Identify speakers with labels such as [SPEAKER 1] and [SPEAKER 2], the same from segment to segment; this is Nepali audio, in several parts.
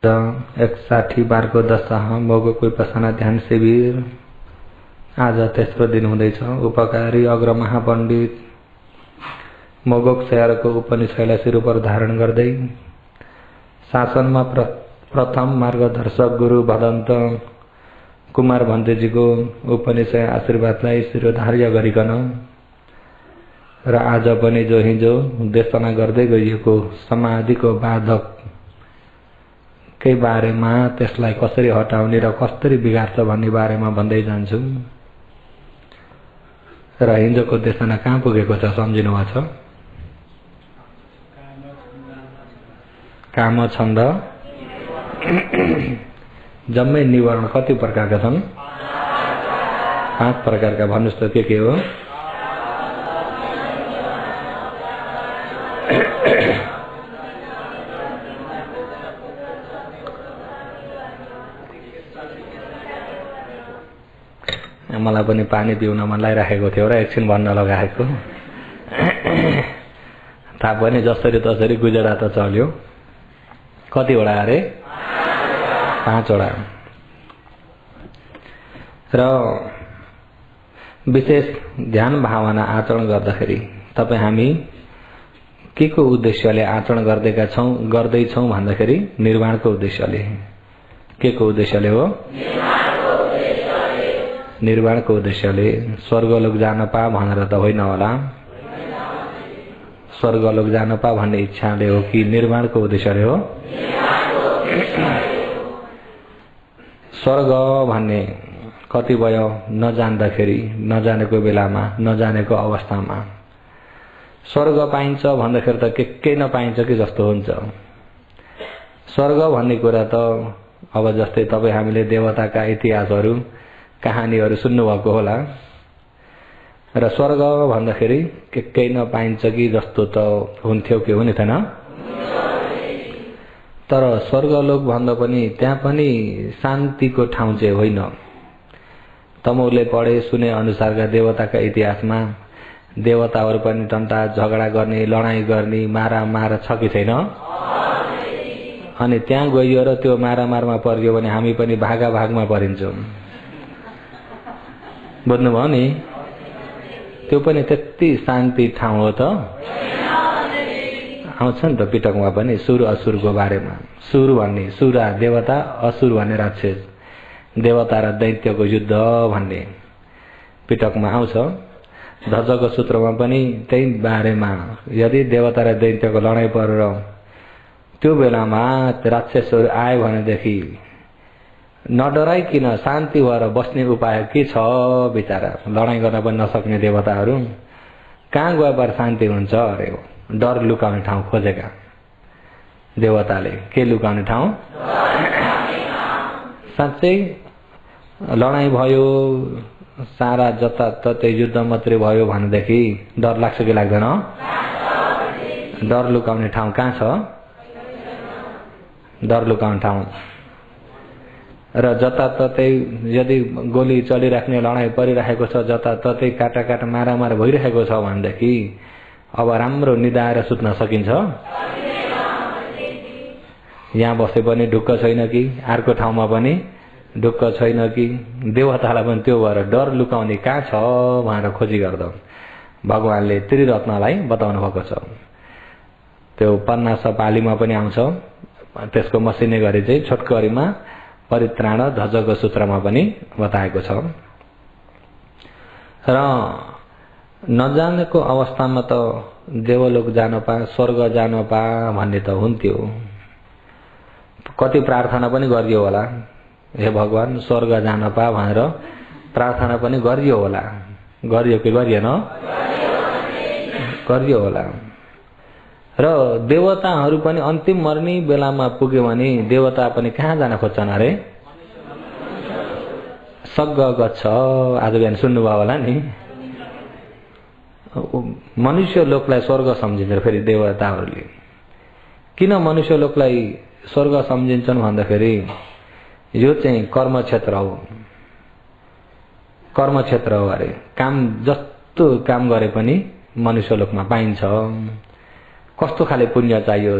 [SPEAKER 1] 60 बारको दशा भोगको उपासना ध्यान शिविर आज तेस्रो दिन हुँदैछ। उपकारी अग्र महापण्डित मोगोक शयरको उपनिषदलाई शिरोपर धारण गर्दै शासनमा प्रथम मार्गदर्शक गुरु भदन्त कुमार भन्तेजीको उपनिषद आशीर्वादलाई शिरोधार्य गरिकन र आज पनि जो हिजो देशना गर्दै गइएको समाधिको बाधक के बारेमा त्यसलाई कसरी हटाउने र कसरी बिगार्छ भन्ने बारेमा भन्दै जान्छु। र हिजोको देशना कहाँ पुगेको छ सम्झिनु भएको छ? काम छन्द जम्मै निवारण कति प्रकारका छन्? 5 प्रकारका। भन्नुस् त के हो? मलाई पनि पानी पिउन मन लागिराखेको थियो र एकछिन भन्न लगाएको। थाहा पनि जसरी तसरी गुजरात चल्यो। कतिवटा अरे? 5 वटा। र विशेष ध्यान भावना आचरण गर्दाखेरि तपाई हामी के को उद्देश्यले आचरण गर्दैछौं भन्दाखेरि निर्वाणको उद्देश्यले। के को उद्देश्यले हो? निर्वाणको उद्देश्यले। स्वर्गलोक जान पा भनेर त होइन होला। स्वर्गलोक जान पा भन्ने इच्छाले हो कि निर्वाणको उद्देश्यले हो? स्वर्ग भन्ने कतिपय नजान्दाखेरि, नजानेको बेलामा, नजानेको अवस्थामा स्वर्ग पाइन्छ भन्दाखेरि त के नपाइन्छ कि जस्तो हुन्छ। स्वर्ग भन्ने कुरा त अब जस्तै तपाई हामीले देवताका इतिहासहरू कहानीहरू सुन्नुभएको होला। र स्वर्ग भन्दाखेरि के नपाइन्छ कि जस्तो त हुन्थ्यो कि हुने थिएन। तर स्वर्गलोक भन्दा पनि त्यहाँ पनि शान्तिको ठाउँ चाहिँ होइन। तमौले पढे सुने अनुसारका देवताका इतिहासमा देवताहरू पनि टन्टा झगडा गर्ने, लडाईँ गर्ने, मारामार छ कि छैन? अनि त्यहाँ गइयो र त्यो मारामारमा पर्यो भने हामी पनि भागमा परिन्छौं। बुझ्नुभयो नि? त्यो पनि त्यति शान्ति ठाउँ हो त? आउँछ नि त पिटकमा पनि सुर असुरको बारेमा। सुर भन्ने सुरा देवता, असुर भन्ने राक्षस। देवता र दैत्यको युद्ध भन्ने पिटकमा आउँछ। ध्वजको सूत्रमा पनि त्यही बारेमा यदि देवता र दैत्यको लडाईँ परेर त्यो बेलामा राक्षसहरू आए भनेदेखि नडराइकिन शान्ति भएर बस्ने उपाय के छ? बिचारा लडाईँ गर्न पनि नसक्ने देवताहरू कहाँ गएबाट शान्ति हुन्छ अरे? डर लुकाउने ठाउँ खोजेका देवताले। के लुकाउने ठाउँ? साँच्चै लडाईँ भयो, सारा जताततै युद्ध मात्रै भयो भनेदेखि डर लाग्छ कि लाग्दैन? डर लुकाउने ठाउँ कहाँ छ? डर लुकाउने ठाउँ। र जताततै यदि गोली चलिराख्ने, लडाईँ परिरहेको छ, जताततै काटा मारामार भइरहेको छ भनेदेखि अब राम्रो निदाएर सुत्न सकिन्छ? यहाँ बसे पनि ढुक्क छैन कि, अर्को ठाउँमा पनि ढुक्क छैन कि। देवतालाई पनि त्यो भएर डर लुकाउने कहाँ छ भनेर खोजी गर्दा भगवानले त्रिरत्नलाई बताउनु भएको छ। त्यो पन्नास पालीमा पनि आउँछ। त्यसको मसिने गरी चाहिँ छोटकरीमा परित्राण ध्वजको सूत्रमा पनि बताएको छ। र नजानेको अवस्थामा त देवलोक जान पा, स्वर्ग जान पा भन्ने त हुन्थ्यो। कति प्रार्थना पनि गरियो होला, हे भगवान स्वर्ग जान पा भनेर प्रार्थना पनि गरियो होला। गरियो कि गरिएन? गरियो होला। र देवताहरू पनि अन्तिम मर्ने बेलामा पुग्यो भने देवता पनि कहाँ जान खोज्छन् अरे? स्वर्ग गच्छ। आज बिहान सुन्नुभयो होला नि। मनुष्य लोकलाई स्वर्ग सम्झिन्छ फेरि देवताहरूले। किन मनुष्य लोकलाई स्वर्ग सम्झिन्छन् भन्दाखेरि यो चाहिँ कर्म क्षेत्र हो। कर्म क्षेत्र हो अरे। काम जस्तो काम गरे पनि मनुष्य लोकमा पाइन्छ। कस्तो खाले पुण्य चाहियो,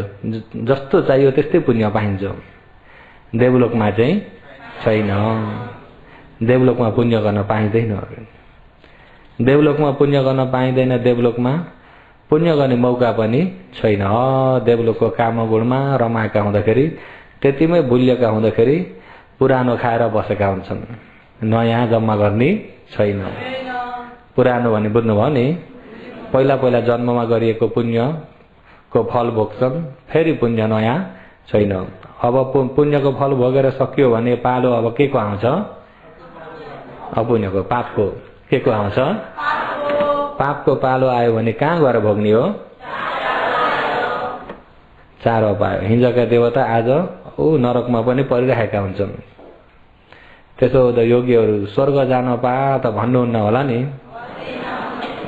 [SPEAKER 1] जस्तो चाहियो त्यस्तै पुण्य पाइन्छ। देवलोकमा चाहिँ छैन। देवलोकमा पुण्य गर्न पाइँदैन। देवलोकमा पुण्य गर्न पाइँदैन। देवलोकमा पुण्य गर्ने मौका पनि छैन। देवलोकको काम गुणमा रमाएका हुँदाखेरि त्यतिमै भुलिएका हुँदाखेरि पुरानो खाएर बसेका हुन्छन्। नयाँ जम्मा गर्ने छैन। पुरानो भने बुझ्नुभयो नि, पहिला पहिला जन्ममा गरिएको पुण्यको फल भोग्छन्, फेरि पुण्य नयाँ छैन। अब पुण्यको फल भोगेर सकियो भने पालो अब के को आउँछ? अपुण्यको, पापको। के को आउँछ? पापको पालो आयो भने कहाँ गएर भोग्ने हो? चारो पायो। हिजोका देवता आज नरकमा पनि परिरहेका हुन्छन्। त्यसो हुँदा योगीहरू स्वर्ग जान पाए त भन्नुहुन्न होला नि?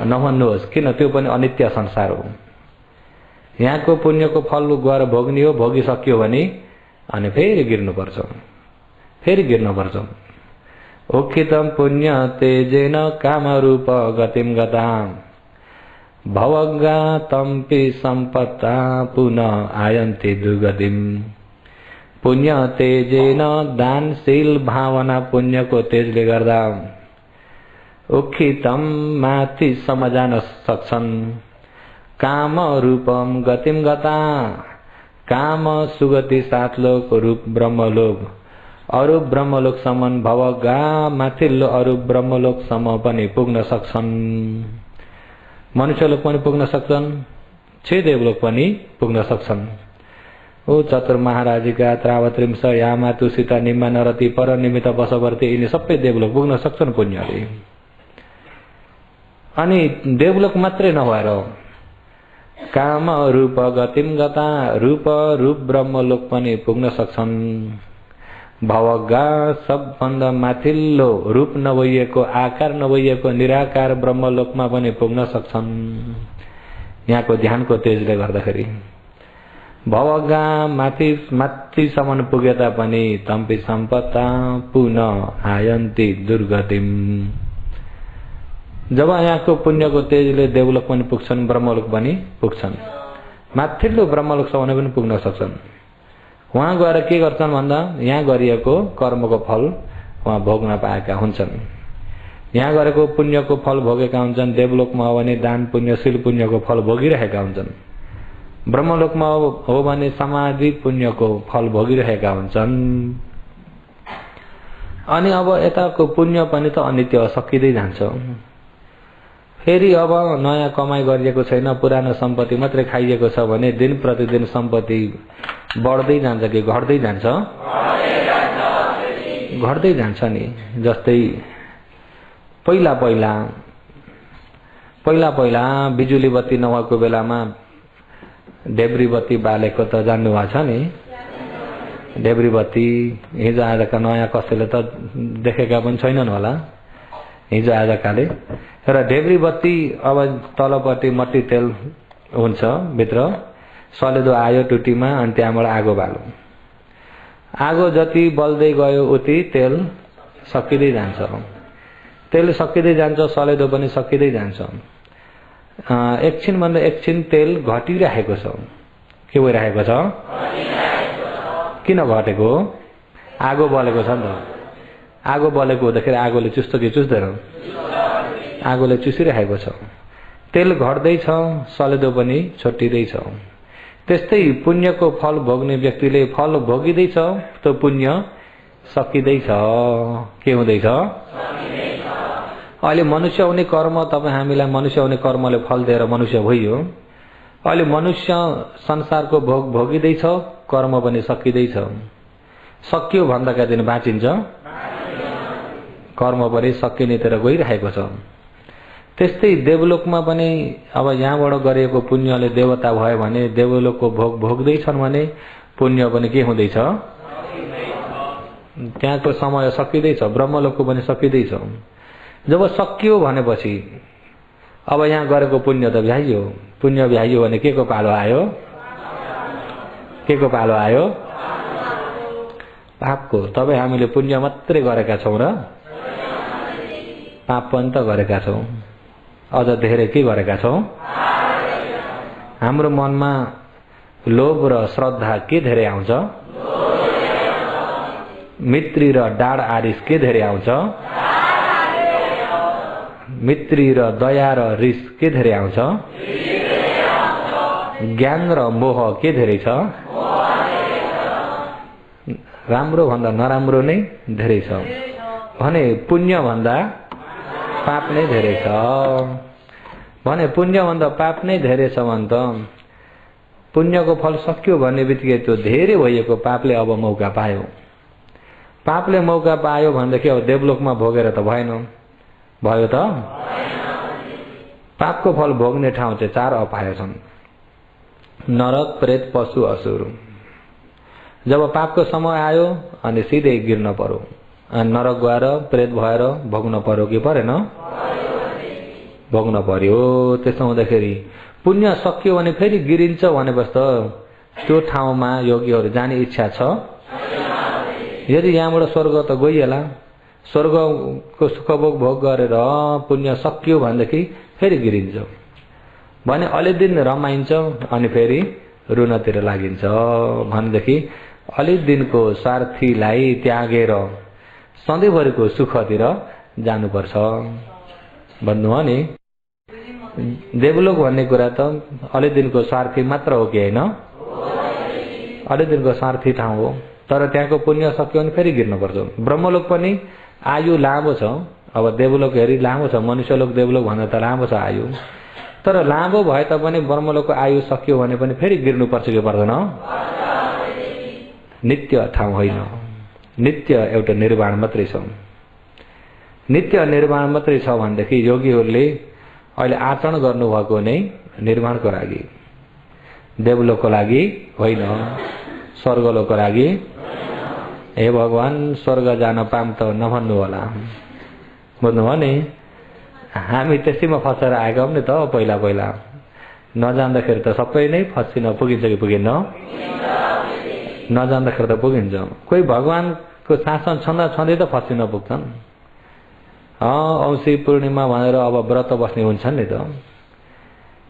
[SPEAKER 1] नभन्नुहोस्, किन? त्यो पनि अनित्य संसार हो। यहाँको पुण्यको फल गएर भोग्ने हो, भोगिसक्यो भने अनि फेरि गिर्नुपर्छ, फेरि गिर्नुपर्छ। उक्खितं पुण्य तेजेन कामरूप गतिं गतां भवगातंपि सम्पत्ता पुनः आयन्ति दुर्गतिं। पुण्य तेजेन दानशील भावना पुण्यको तेजले गर्दा उक्खितं माथि समजान सक्छन्। काम रूपम गतिम गता, काम सुगति सातलोक रूप ब्रह्मलोक, अरूप ब्रह्मलोक समान भवगा माथिल्लो अरूप ब्रह्मलोक सम पनि पुग्न सक्छन्। मनुष्यलोक पनि पुग्न सक्छन्, 6 देवलोक पनि पुग्न सक्छन्। ओ चतुर महाराजिका त्रावत्रिंश यामा तुसिता निम्मा नरति पर निमित्त बसवर्ती, यिनी सबै देवलोक पुग्न सक्छन् पुण्यले। अनि देवलोक मात्रै नभएर काम रूप गतिम गता, रूप ब्रह्मलोक पनि पुग्न सक्छन्। भवगा सबभन्दा माथिल्लो रूप नभइएको, आकार नभइएको निराकार ब्रह्मलोकमा पनि पुग्न सक्छन्। यहाँको ध्यानको तेजले गर्दाखेरि भवगा माथिसम्म पुगे तापनि तम्पि सम्पत्ता पुनः आयन्ति दुर्गतिम। जब यहाँको पुण्यको तेजले देवलोक पनि पुग्छन्, ब्रह्मलोक पनि पुग्छन्, माथिल्लो ब्रह्मलोकसम्म पनि पुग्न सक्छन्। वहाँ गएर के गर्छन् भन्दा यहाँ गरिएको कर्मको फल वहाँ भोग्न पाएका हुन्छन्। यहाँ गरेको पुण्यको फल भोगेका हुन्छन्। देवलोकमा हो भने दान पुण्यशील पुण्यको फल भोगिरहेका हुन्छन्। ब्रह्मलोकमा हो भने समाधि पुण्यको फल भोगिरहेका हुन्छन्। अनि अब यताको पुण्य पनि त अनित्य सकिँदै जान्छ। फेरि अब नयाँ कमाई गरिएको छैन, पुरानो सम्पत्ति मात्रै खाइएको छ भने दिन प्रतिदिन सम्पत्ति बढ्दै जान्छ कि घट्दै जान्छ? घट्दै जान्छ नि। जस्तै पहिला पहिला बिजुली बत्ती नभएको बेलामा ढेब्री बत्ती बालेको त जान्नु भएको छ नि? ढेब्री बत्ती हिजो आजका नयाँ कसैले त देखेका पनि छैनन् होला हिजो आजकाले। र ढेब्री बत्ती अब तलपट्टि मट्टी तेल हुन्छ, भित्र सलेदो आयो टुटीमा, अनि त्यहाँबाट आगो बाल्यो। आगो जति बल्दै गयो उति तेल सकिँदै जान्छ। तेल सकिँदै जान्छ, सलेदो पनि सकिँदै जान्छ। एकछिन भन्दा एकछिन तेल घटिरहेको छ। के भइरहेको छ? किन घटेको? आगो बलेको छ नि त। आगो बलेको हुँदाखेरि आगोले चुस्छ कि चुस्दैन? आगोले चुसिरहेको छ। तेल घट्दैछ, सलेदो पनि छोटिँदैछ। त्यस्तै पुण्यको फल भोग्ने व्यक्तिले फल भोगिँदैछ, त्यो पुण्य सकिँदैछ। के हुँदैछ? अहिले मनुष्य हुने कर्म, तपाईँ हामीलाई मनुष्य हुने कर्मले फल दिएर मनुष्य भइयो। अहिले मनुष्य संसारको भोग भोगिँदैछ, कर्म पनि सकिँदैछ। सकियो भन्दाका दिन बाँचिन्छ, कर्म पनि सकिनेतिर गइरहेको छ। त्यस्तै देवलोकमा पनि अब यहाँबाट गरिएको पुण्यले देवता भयो भने देवलोकको भोग भोग्दैछन् भने पुण्य पनि के हुँदैछ? त्यहाँको समय सकिँदैछ, ब्रह्मलोकको पनि सकिँदैछ। जब सकियो भनेपछि अब यहाँ गरेको पुण्य त भ्याइयो। पुण्य भ्याइयो भने के को पालो आयो? के को पालो आयो? पापको। तपाईँ हामीले पुण्य मात्रै गरेका छौँ र पाप पनि त गरेका छौँ। अझ धेरै के गरेका छौँ? हाम्रो मनमा लोभ र श्रद्धा के धेरै आउँछ? मित्री र डाड आरिस के धेरै आउँछ? मित्री र दया र रिस के धेरै आउँछ? ज्ञान र मोह के धेरै छ? राम्रो भन्दा नराम्रो नै धेरै छ भने पुण्य भन्दा पाप नै धेरै छ भने पुण्य भन्दा पाप नै धेरै छ भने त पुण्यको फल सक्यो भन्ने बित्तिकै त्यो धेरै भइएको पापले अब मौका पायो। पापले मौका पायो भनेदेखि अब देवलोकमा भोगेर त भएन, भयो त? पापको फल भोग्ने ठाउँ चाहिँ 4 अपाय छन्, नरक, प्रेत, पशु, असुर। जब पापको समय आयो अनि सिधै गिर्न पर्यो, अनि नरक गएर प्रेत भएर भोग्न पर्यो कि परेन? भोग्न पर्यो। त्यसो हुँदाखेरि पुण्य सकियो भने फेरि गिरिन्छ भनेपछि त त्यो ठाउँमा योगीहरू जाने इच्छा छ? यदि यहाँबाट स्वर्ग त गइएला, स्वर्गको सुखभोग भोग गरेर पुण्य सकियो भनेदेखि फेरि गिरिन्छ भने अलि दिन रमाइन्छ अनि फेरि रुनतिर लागिन्छ भनेदेखि अलि दिनको स्वार्थीलाई त्यागेर सधैँभरिको सुखतिर जानुपर्छ भन्नु हो नि। देवलोक भन्ने कुरा त अलि दिनको स्वार्थी मात्र हो कि होइन? अलि दिनको स्वार्थी ठाउँ हो, तर त्यहाँको पुण्य सक्यो भने फेरि गिर्नुपर्छ। ब्रह्मलोक पनि आयु लामो छ, अब देवलोक हेरी लामो छ, मनुष्यलोक देवलोक भन्दा त लामो छ आयु, तर लामो भए तापनि ब्रह्मलोकको आयु सक्यो भने पनि फेरि गिर्नुपर्छ कि पर्दैन? नित्य ठाउँ होइन, नित्य एउटा निर्वाण मात्रै छ। नित्य निर्वाण मात्रै छ भनेदेखि योगीहरूले अहिले आचरण गर्नुभएको नै निर्माणको लागि, देवलोकको लागि होइन, स्वर्गलोकको लागि। हे भगवान स्वर्ग जान पाम त नभन्नु होला, बुझ्नुभयो नि? हामी त्यसैमा फसेर आएका हौँ नि त। पहिला पहिला नजान्दाखेरि त सबै नै फसिन पुगिन्छ कि पुगिन्न? नजान्दाखेरि त पुगिन्छ। कोही भगवानको शासन छँदा छँदै त फसिन पुग्छन्। औँसी पूर्णिमा भनेर अब व्रत बस्ने हुन्छन् नि त,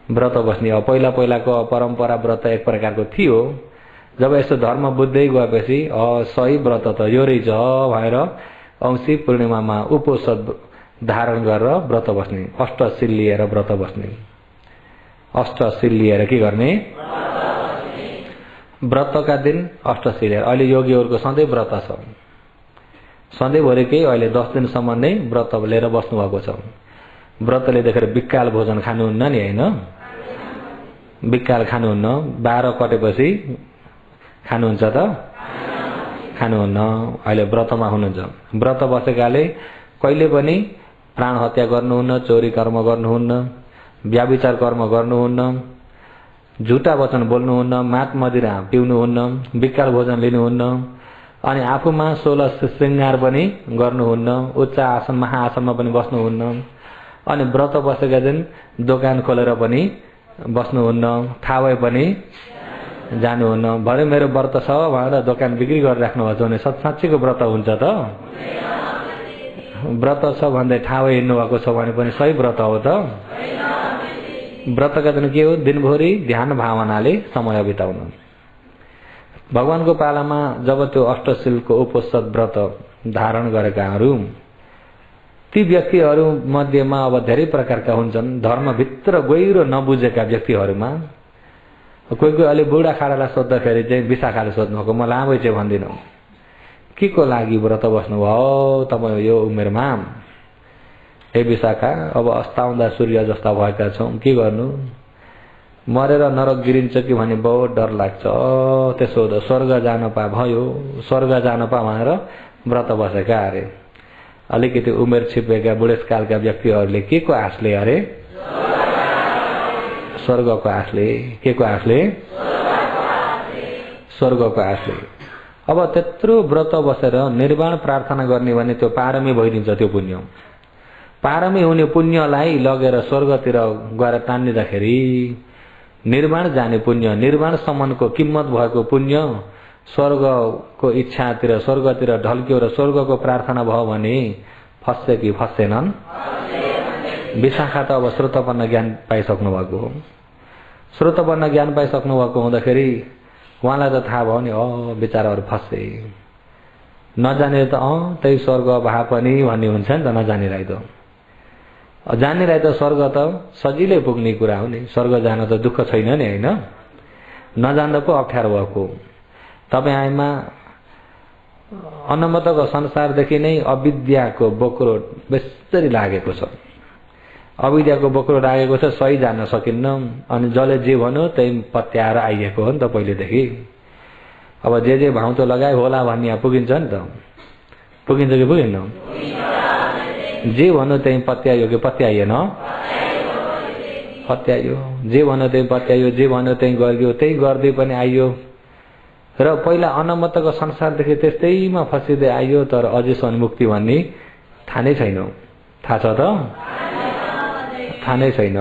[SPEAKER 1] व्रत बस्ने। अब पहिला पहिलाको परम्परा व्रत एक प्रकारको थियो, जब यसो धर्म बुझ्दै गएपछि सही व्रत त यो रहेछ भनेर औँसी पूर्णिमामा उपवास धारण गरेर व्रत बस्ने, अष्टसिल लिएर व्रत बस्ने। अष्टसिल लिएर के गर्ने? व्रतका दिन अष्टसिल। अहिले योगीहरूको सधैँ व्रत छ, सधैँभरिकै अहिले 10 दिनसम्म नै व्रत लिएर बस्नु भएको छ। व्रत लिँदाखेरि बिक्काल भोजन खानुहुन्न नि, होइन? बिक्काल खानुहुन्न। 12 कटेपछि खानुहुन्छ त? खानुहुन्न। अहिले व्रतमा हुनुहुन्छ। व्रत बसेकाले कहिले पनि प्राण हत्या गर्नुहुन्न, चोरी कर्म गर्नुहुन्न, व्याभिचार कर्म गर्नुहुन्न, झुटा वचन बोल्नुहुन्न, मात मदिरा पिउनुहुन्न, बिक्काल भोजन लिनुहुन्न, अनि आफूमा 16 श्रृंगार पनि गर्नुहुन्न, उच्च आसन महाआसनमा पनि बस्नुहुन्न, अनि व्रत बसेका दिन दोकान खोलेर पनि बस्नुहुन्न, थाहा भए पनि जानुहुन्न। भरे मेरो व्रत छ भनेर दोकान बिक्री गरेर राख्नुभएको छ भने साँच्चैको व्रत हुन्छ त? व्रत छ भन्दै थाहा भए हिँड्नु भएको छ भने पनि सही व्रत हो त? व्रतका दिन के हो? दिनभरि ध्यान भावनाले समय बिताउनु। भगवानको पालामा जब त्यो अष्टसिलको उपवास व्रत धारण गरेकाहरू, ती व्यक्तिहरू मध्येमा अब धेरै प्रकारका हुन्छन्। धर्मभित्र गहिरो नबुझेका व्यक्तिहरूमा कोही कोही अलि बुढा खाडालाई सोद्धाखेरि चाहिँ विशाखाले सोध्नुभएको, म लामै चाहिँ भन्दिनँ, के को लागि व्रत बस्नुभयो तपाईँ यो उमेरमा? हे विशाखा, अब अस्ताउँदा सूर्य जस्ता भएका छौँ, के गर्नु? मरेर नरक गिरिन्छ कि भने बहुत डर लाग्छ। त्यसो हुँदा स्वर्ग जान पा भयो, स्वर्ग जान पा भनेर व्रत बसेका अरे। अलिकति उमेर छिपेका बुढेसकालका व्यक्तिहरूले के को आशले अरे? स्वर्गको आशले। के को आशले? स्वर्गको आशले। अब त्यत्रो व्रत बसेर निर्वाण प्रार्थना गर्ने भने त्यो पारमी भइदिन्छ। त्यो पुण्य, पारमी हुने पुण्यलाई लगेर स्वर्गतिर गएर तान्निँदाखेरि निर्वाण जाने पुण्य, निर्वाण सम्मको किम्मत भएको पुण्य स्वर्गको इच्छातिर, स्वर्गतिर ढल्क्यो र स्वर्गको प्रार्थना भयो भने फस्से कि फस्सेनन्? विशाखा त अब श्रोतपन्न ज्ञान पाइसक्नु भएको हो। श्रोतपन्न ज्ञान पाइसक्नु भएको हुँदाखेरि उहाँलाई त थाहा भयो नि, बिचाराहरू फस्से। नजानेर त त्यही स्वर्ग भए पनि भन्ने हुन्छ नि त। नजानेलाई त जानेलाई त स्वर्ग त सजिलै पुग्ने कुरा हो नि। स्वर्ग जान त दुःख छैन नि होइन। नजान्दा पो अप्ठ्यारो भएको। तपाईमा अनमतको संसारदेखि नै अविद्याको बोक्रो बेसरी लागेको छ। अविद्याको बोक्रो लागेको छ, सही जान्न सकिन्न। अनि जसले जे भन्यो त्यही पत्याएर आइएको हो नि त पहिलेदेखि। अब जे भाउतो लगाए होला भन्ने पुगिन्छ नि त। पुगिन्छ कि पुगिन्न? जे भन्यो त्यही पत्यायो कि पत्याएन? पत्यायो। जे भन्यो त्यही पत्यायो, जे भन्यो त्यही गरियो, त्यही गर्दै पनि आइयो। र पहिला अनमतको संसारदेखि त्यस्तैमा फसिँदै आइयो। तर अझैसम्म मुक्ति भन्ने थाहा नै छैन। थाहा छ त? थाहा नै छैन।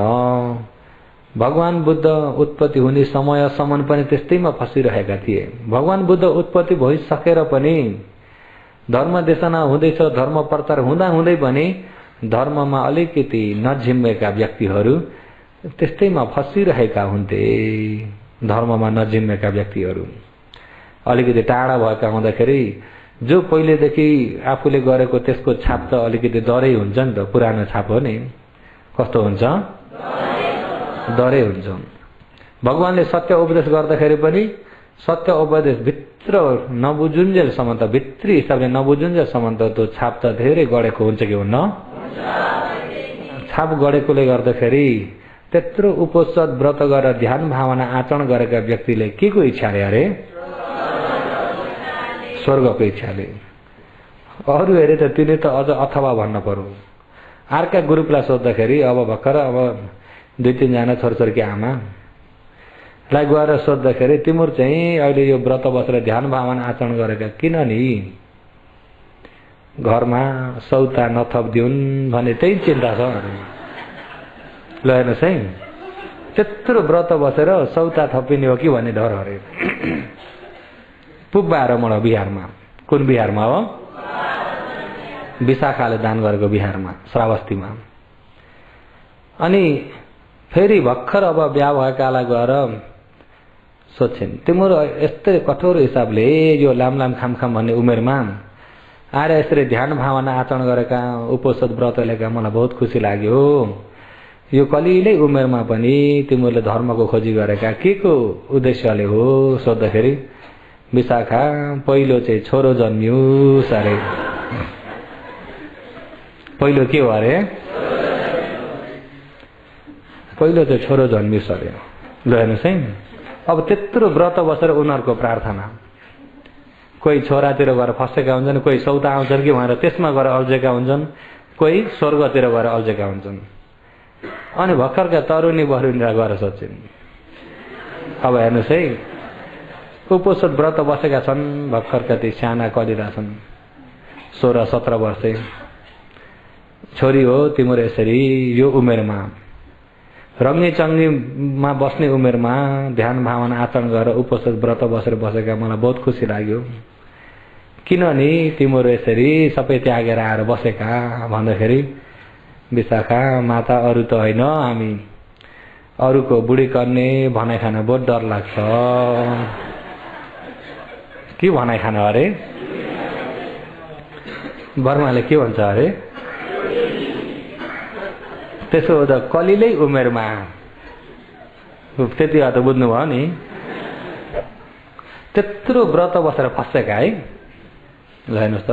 [SPEAKER 1] भगवान बुद्ध उत्पत्ति हुने समयसम्म पनि त्यस्तैमा फसिरहेका थिए। भगवान बुद्ध उत्पत्ति भइसकेर पनि धर्म देशना हुँदैछ, धर्म प्रचार हुँदा हुँदै पनि धर्ममा अलिकति नझिम्मेका व्यक्तिहरू त्यस्तैमा फसिरहेका हुन्थे। धर्ममा नझिम्मेका व्यक्तिहरू अलिकति टाढा भएका हुँदाखेरि जो पहिलेदेखि आफूले गरेको त्यसको छाप त अलिकति डरै हुन्छ नि त। पुरानो छाप हो नि। कस्तो हुन्छ? डरै हुन्छ। भगवानले सत्य उपदेश गर्दाखेरि पनि सत्य उपदेश भित्र नबुझुन्जेलसम्म त, भित्री हिसाबले नबुझुन्जेलसम्म त त्यो छाप त धेरै गढेको हुन्छ कि हुन्न? छाप गढेकोले गर्दाखेरि त्यत्रो उपोषद व्रत गरेर ध्यान भावना आचरण गरेका व्यक्तिले के को इच्छाले अरे? स्वर्गको इच्छाले। अरू हेरे त तिनी त अझ अथवा भन्न पर्यो। अर्का ग्रुपलाई सोद्धाखेरि अब भर्खर अब 2-3 जना छोरछोरीकी आमालाई गएर सोद्धाखेरि तिम्रो चाहिँ अहिले यो व्रत बसेर ध्यान भावना आचरण गरेका किन नि घरमा सौता नथप्दिउन् भन्ने त्यही चिन्ता छ अरे। ल हेर्नुहोस् है, त्यत्रो व्रत बसेर सौता थपिने हो कि भन्ने डर अरे। पुब्बाहरूबाट बिहारमा। कुन बिहारमा हो? विशाखाले दान गरेको बिहारमा, श्रावस्तीमा। अनि फेरि भर्खर अब बिहा भएकालाई गएर सोध्छन् तिम्रो यस्तै कठोर हिसाबले यो लाम खाम भन्ने उमेरमा आएर यसरी ध्यान भावना आचरण गरेका उपोषद व्रत लिएका मलाई बहुत खुसी लाग्यो। यो कलिलै उमेरमा पनि तिमीहरूले धर्मको खोजी गरेका के को उद्देश्यले हो सोद्धाखेरि विशाखा पहिलो चाहिँ छोरो जन्मियो अरे। पहिलो के हो अरे? पहिलो चाहिँ छोरो जन्मियोस् अरे। ल हेर्नुहोस् है, अब त्यत्रो व्रत बसेर उनीहरूको प्रार्थना। कोही छोरातिर गएर फसेका हुन्छन्, कोही सौता आउँछन् कि भनेर त्यसमा गएर अल्झेका हुन्छन्, कोही स्वर्गतिर गएर अल्झेका हुन्छन्। अनि भर्खरका तरुणी बरुनीलाई गएर सोध्छन्। अब हेर्नुहोस् है, उपोषद व्रत बसेका छन् भर्खरका ती साना कलिरा छन्, 16-17 वर्षे छोरी हो तिम्रो। यसरी यो उमेरमा रङ्गी चङ्गीमा बस्ने उमेरमा ध्यान भावना आचरण गरेर उपोषद व्रत बसेका मलाई बहुत खुसी लाग्यो। किनभने तिम्रो यसरी सबै त्यागेर आएर बसेका भन्दाखेरि विशाखा माता अरू त होइन, हामी अरूको बुढी कन्ने भनाइ खान बहुत डर लाग्छ। के भनाइ खान अरे? बर्माले के भन्छ अरे? त्यसो त कलिलै उमेरमा त्यति त बुझ्नुभयो नि। त्यत्रो व्रत बसेर फसेका है। ल हेर्नुहोस् त,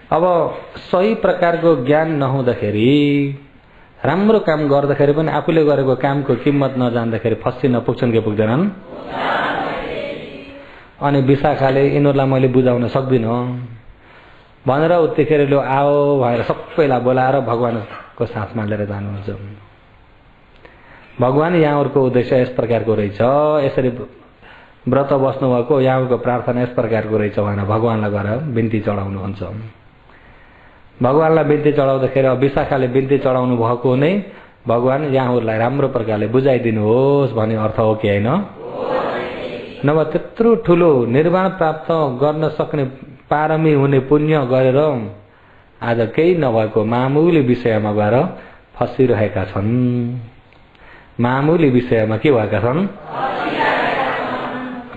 [SPEAKER 1] अब सही प्रकारको ज्ञान नहुँदाखेरि राम्रो काम गर्दाखेरि पनि आफूले गरेको कामको किम्मत नजान्दाखेरि फसिन पुग्छन् कि पुग्दैनन्? अनि विशाखाले यिनीहरूलाई मैले बुझाउन सक्दिनँ भनेर उत्तिखेर लो आओ भनेर सबैलाई बोलाएर भगवानको साथमा लिएर जानुहुन्छ। भगवान यहाँहरूको उद्देश्य यस प्रकारको रहेछ, यसरी व्रत बस्नुभएको यहाँको प्रार्थना यस प्रकारको रहेछ भनेर भगवानलाई गएर बिन्ती चढाउनुहुन्छ। भगवानलाई बिन्ती चढाउँदाखेरि विशाखाले बिन्ती चढाउनु भएको नै भगवान यहाँहरूलाई राम्रो प्रकारले बुझाइदिनुहोस् भन्ने अर्थ हो कि होइन? नभए त्यत्रो ठुलो निर्वाण प्राप्त गर्न सक्ने पारमी हुने पुण्य गरेर आज केही नभएको मामुली विषयमा गएर फसिरहेका छन्। मामुली विषयमा के भएका छन्?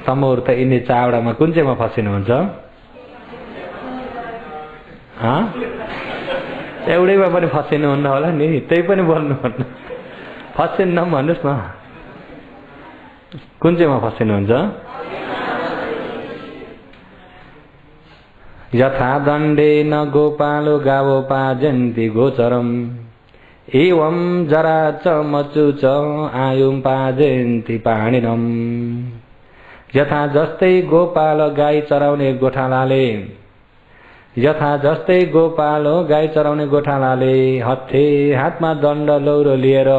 [SPEAKER 1] तमोर त यिनी चावडामा कुन चाहिँमा फसिनुहुन्छ? एउटैमा पनि फसिनुहुन्न होला नि, त्यही पनि बोल्नुहुन्न। फसिन्न भन्नुहोस् न, कुन चाहिँमा फसिनुहुन्छ? यथा दण्डेन गोपालो गावोपाजन्ति गोचरम् एवं जरा च मचु च आयुं पाजन्ति पाणिनम्। यथा जस्तै गोपाल गाई चराउने गोठालाले, यथा जस्तै गोपाल गाई चराउने गोठालाले हत्थे हातमा दण्ड लौरो लिएर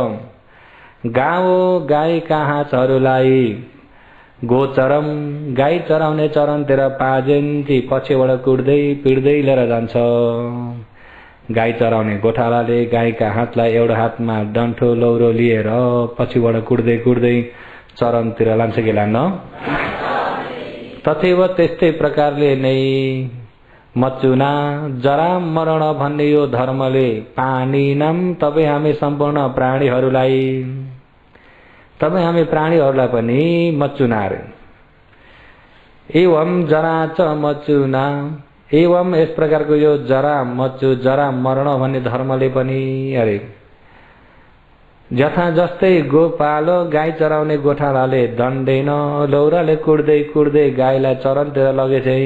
[SPEAKER 1] गाओ गाई कहाँ चरुलाई गोचरम गाई चराउने चरणतिर पाजेन्ती पछिबाट कुट्दै पिट्दै लिएर जान्छ। गाई चराउने गोठालाले गाईका हातलाई एउटा हातमा डन्ठो लौरो लिएर पछिबाट कुट्दै कुट्दै चरणतिर लान्छ कि लान्न? तथैव त्यस्तै प्रकारले नै मचुना जरा मरण भन्ने यो धर्मले पानीनाम तबै हामी सम्पूर्ण प्राणीहरूलाई, तबै हामी प्राणीहरूलाई पनि मचुना रे। एवं जरा च मचुना, एवं यस प्रकारको यो जरा मचु जरा मरण भन्ने धर्मले पनि अरे यथा जस्तै गोपाल गाई चराउने गोठालाले दण्डेन लौराले कुट्दै कुट्दै गाईलाई चरणतिर लगेछै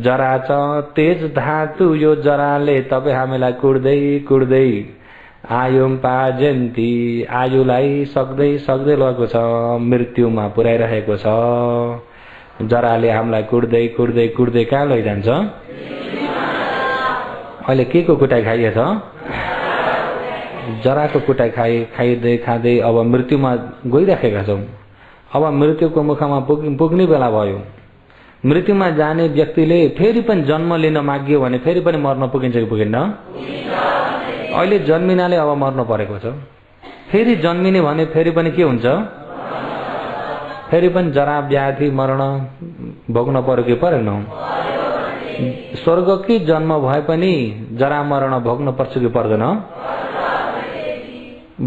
[SPEAKER 1] जरा च तेज धातु यो जराले तपाईँ हामीलाई कुट्दै कुट्दै आयुम पाजन्ती आयुलाई सक्दै सक्दै लगेको छ, मृत्युमा पुर्याइरहेको छ। जराले हामीलाई कुट्दै कुट्दै कुट्दै कहाँ लैजान्छ? अहिले के को कुटाइ खाइएछ? जराको कुटाइ खाइँदै खाँदै अब मृत्युमा गइराखेका छौँ। अब मृत्युको मुखमा पुग्ने बेला भयो। मृत्युमा जाने व्यक्तिले फेरि पनि जन्म लिन माग्यो भने फेरि पनि मर्न पुगिन्छ कि पुगिन्न? अहिले जन्मिनाले अब मर्नु परेको छ। फेरि जन्मिने भने फेरि पनि के हुन्छ? फेरि पनि जरा व्याधि मरण भोग्न पर्यो कि परेन? स्वर्गकै जन्म भए पनि जरा मरण भोग्न पर्छ कि पर्दैन?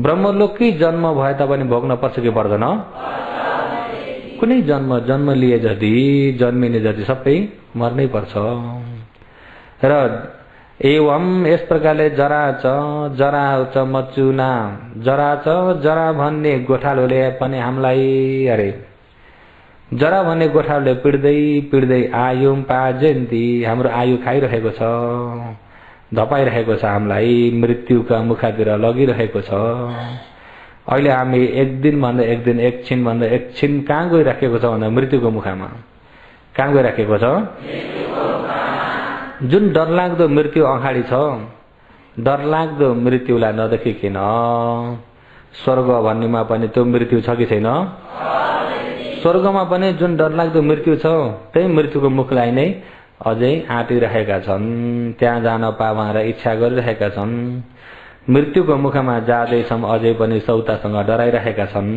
[SPEAKER 1] ब्रह्मलोककै जन्म भए तापनि भोग्न पर्छ कि पर्दैन? कुनै जन्म लिए जति जन्मिने जति सबै मर्नै पर्छ। र एवं यस प्रकारले जरा च मचुना जरा च जरा भन्ने गोठालोले पनि हामीलाई अरे जरा भन्ने गोठालोले पिट्दै पिट्दै आयुम पाजेन्ती हाम्रो आयु खाइरहेको छ, धपाइरहेको छ, हामीलाई मृत्युका मुखतिर लगिरहेको छ। अहिले हामी एक दिन भन्दा एक दिन एकछिन भन्दा एकछिन कहाँ गइराखेको छ भन्दा मृत्युको मुखमा। कहाँ गइराखेको छ? जुन डरलाग्दो मृत्यु अगाडि छ, डरलाग्दो मृत्युलाई नदेखिकन स्वर्ग भन्नेमा पनि त्यो मृत्यु छ कि छैन? स्वर्गमा पनि जुन डरलाग्दो मृत्यु छ त्यही मृत्युको मुखलाई नै अझै आँटिरहेका छन्, त्यहाँ जान पाएर इच्छा गरिरहेका छन्। मृत्युको मुखमा जाँदैछौँ अझै पनि सौतासँग डराइरहेका छन्।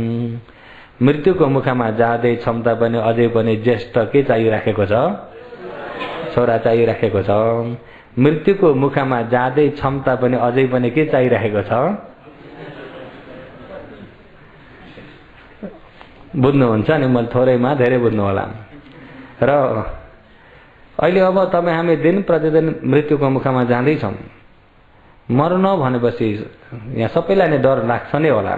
[SPEAKER 1] मृत्युको मुखमा जाँदैछौँ पनि अझै पनि ज्येष्ठ के चाहिराखेको छ? छोरा चाहिराखेको छ। मृत्युको मुखमा जाँदैछौँ पनि अझै पनि के चाहिराखेको छ? बुझ्नुहुन्छ नि? मैले थोरैमा धेरै बुझ्नु होला। र अहिले अब तपाईँ हामी दिन प्रतिदिन मृत्युको मुखमा जाँदैछौँ। मर्न भनेपछि यहाँ सबैलाई नै डर लाग्छ नै होला।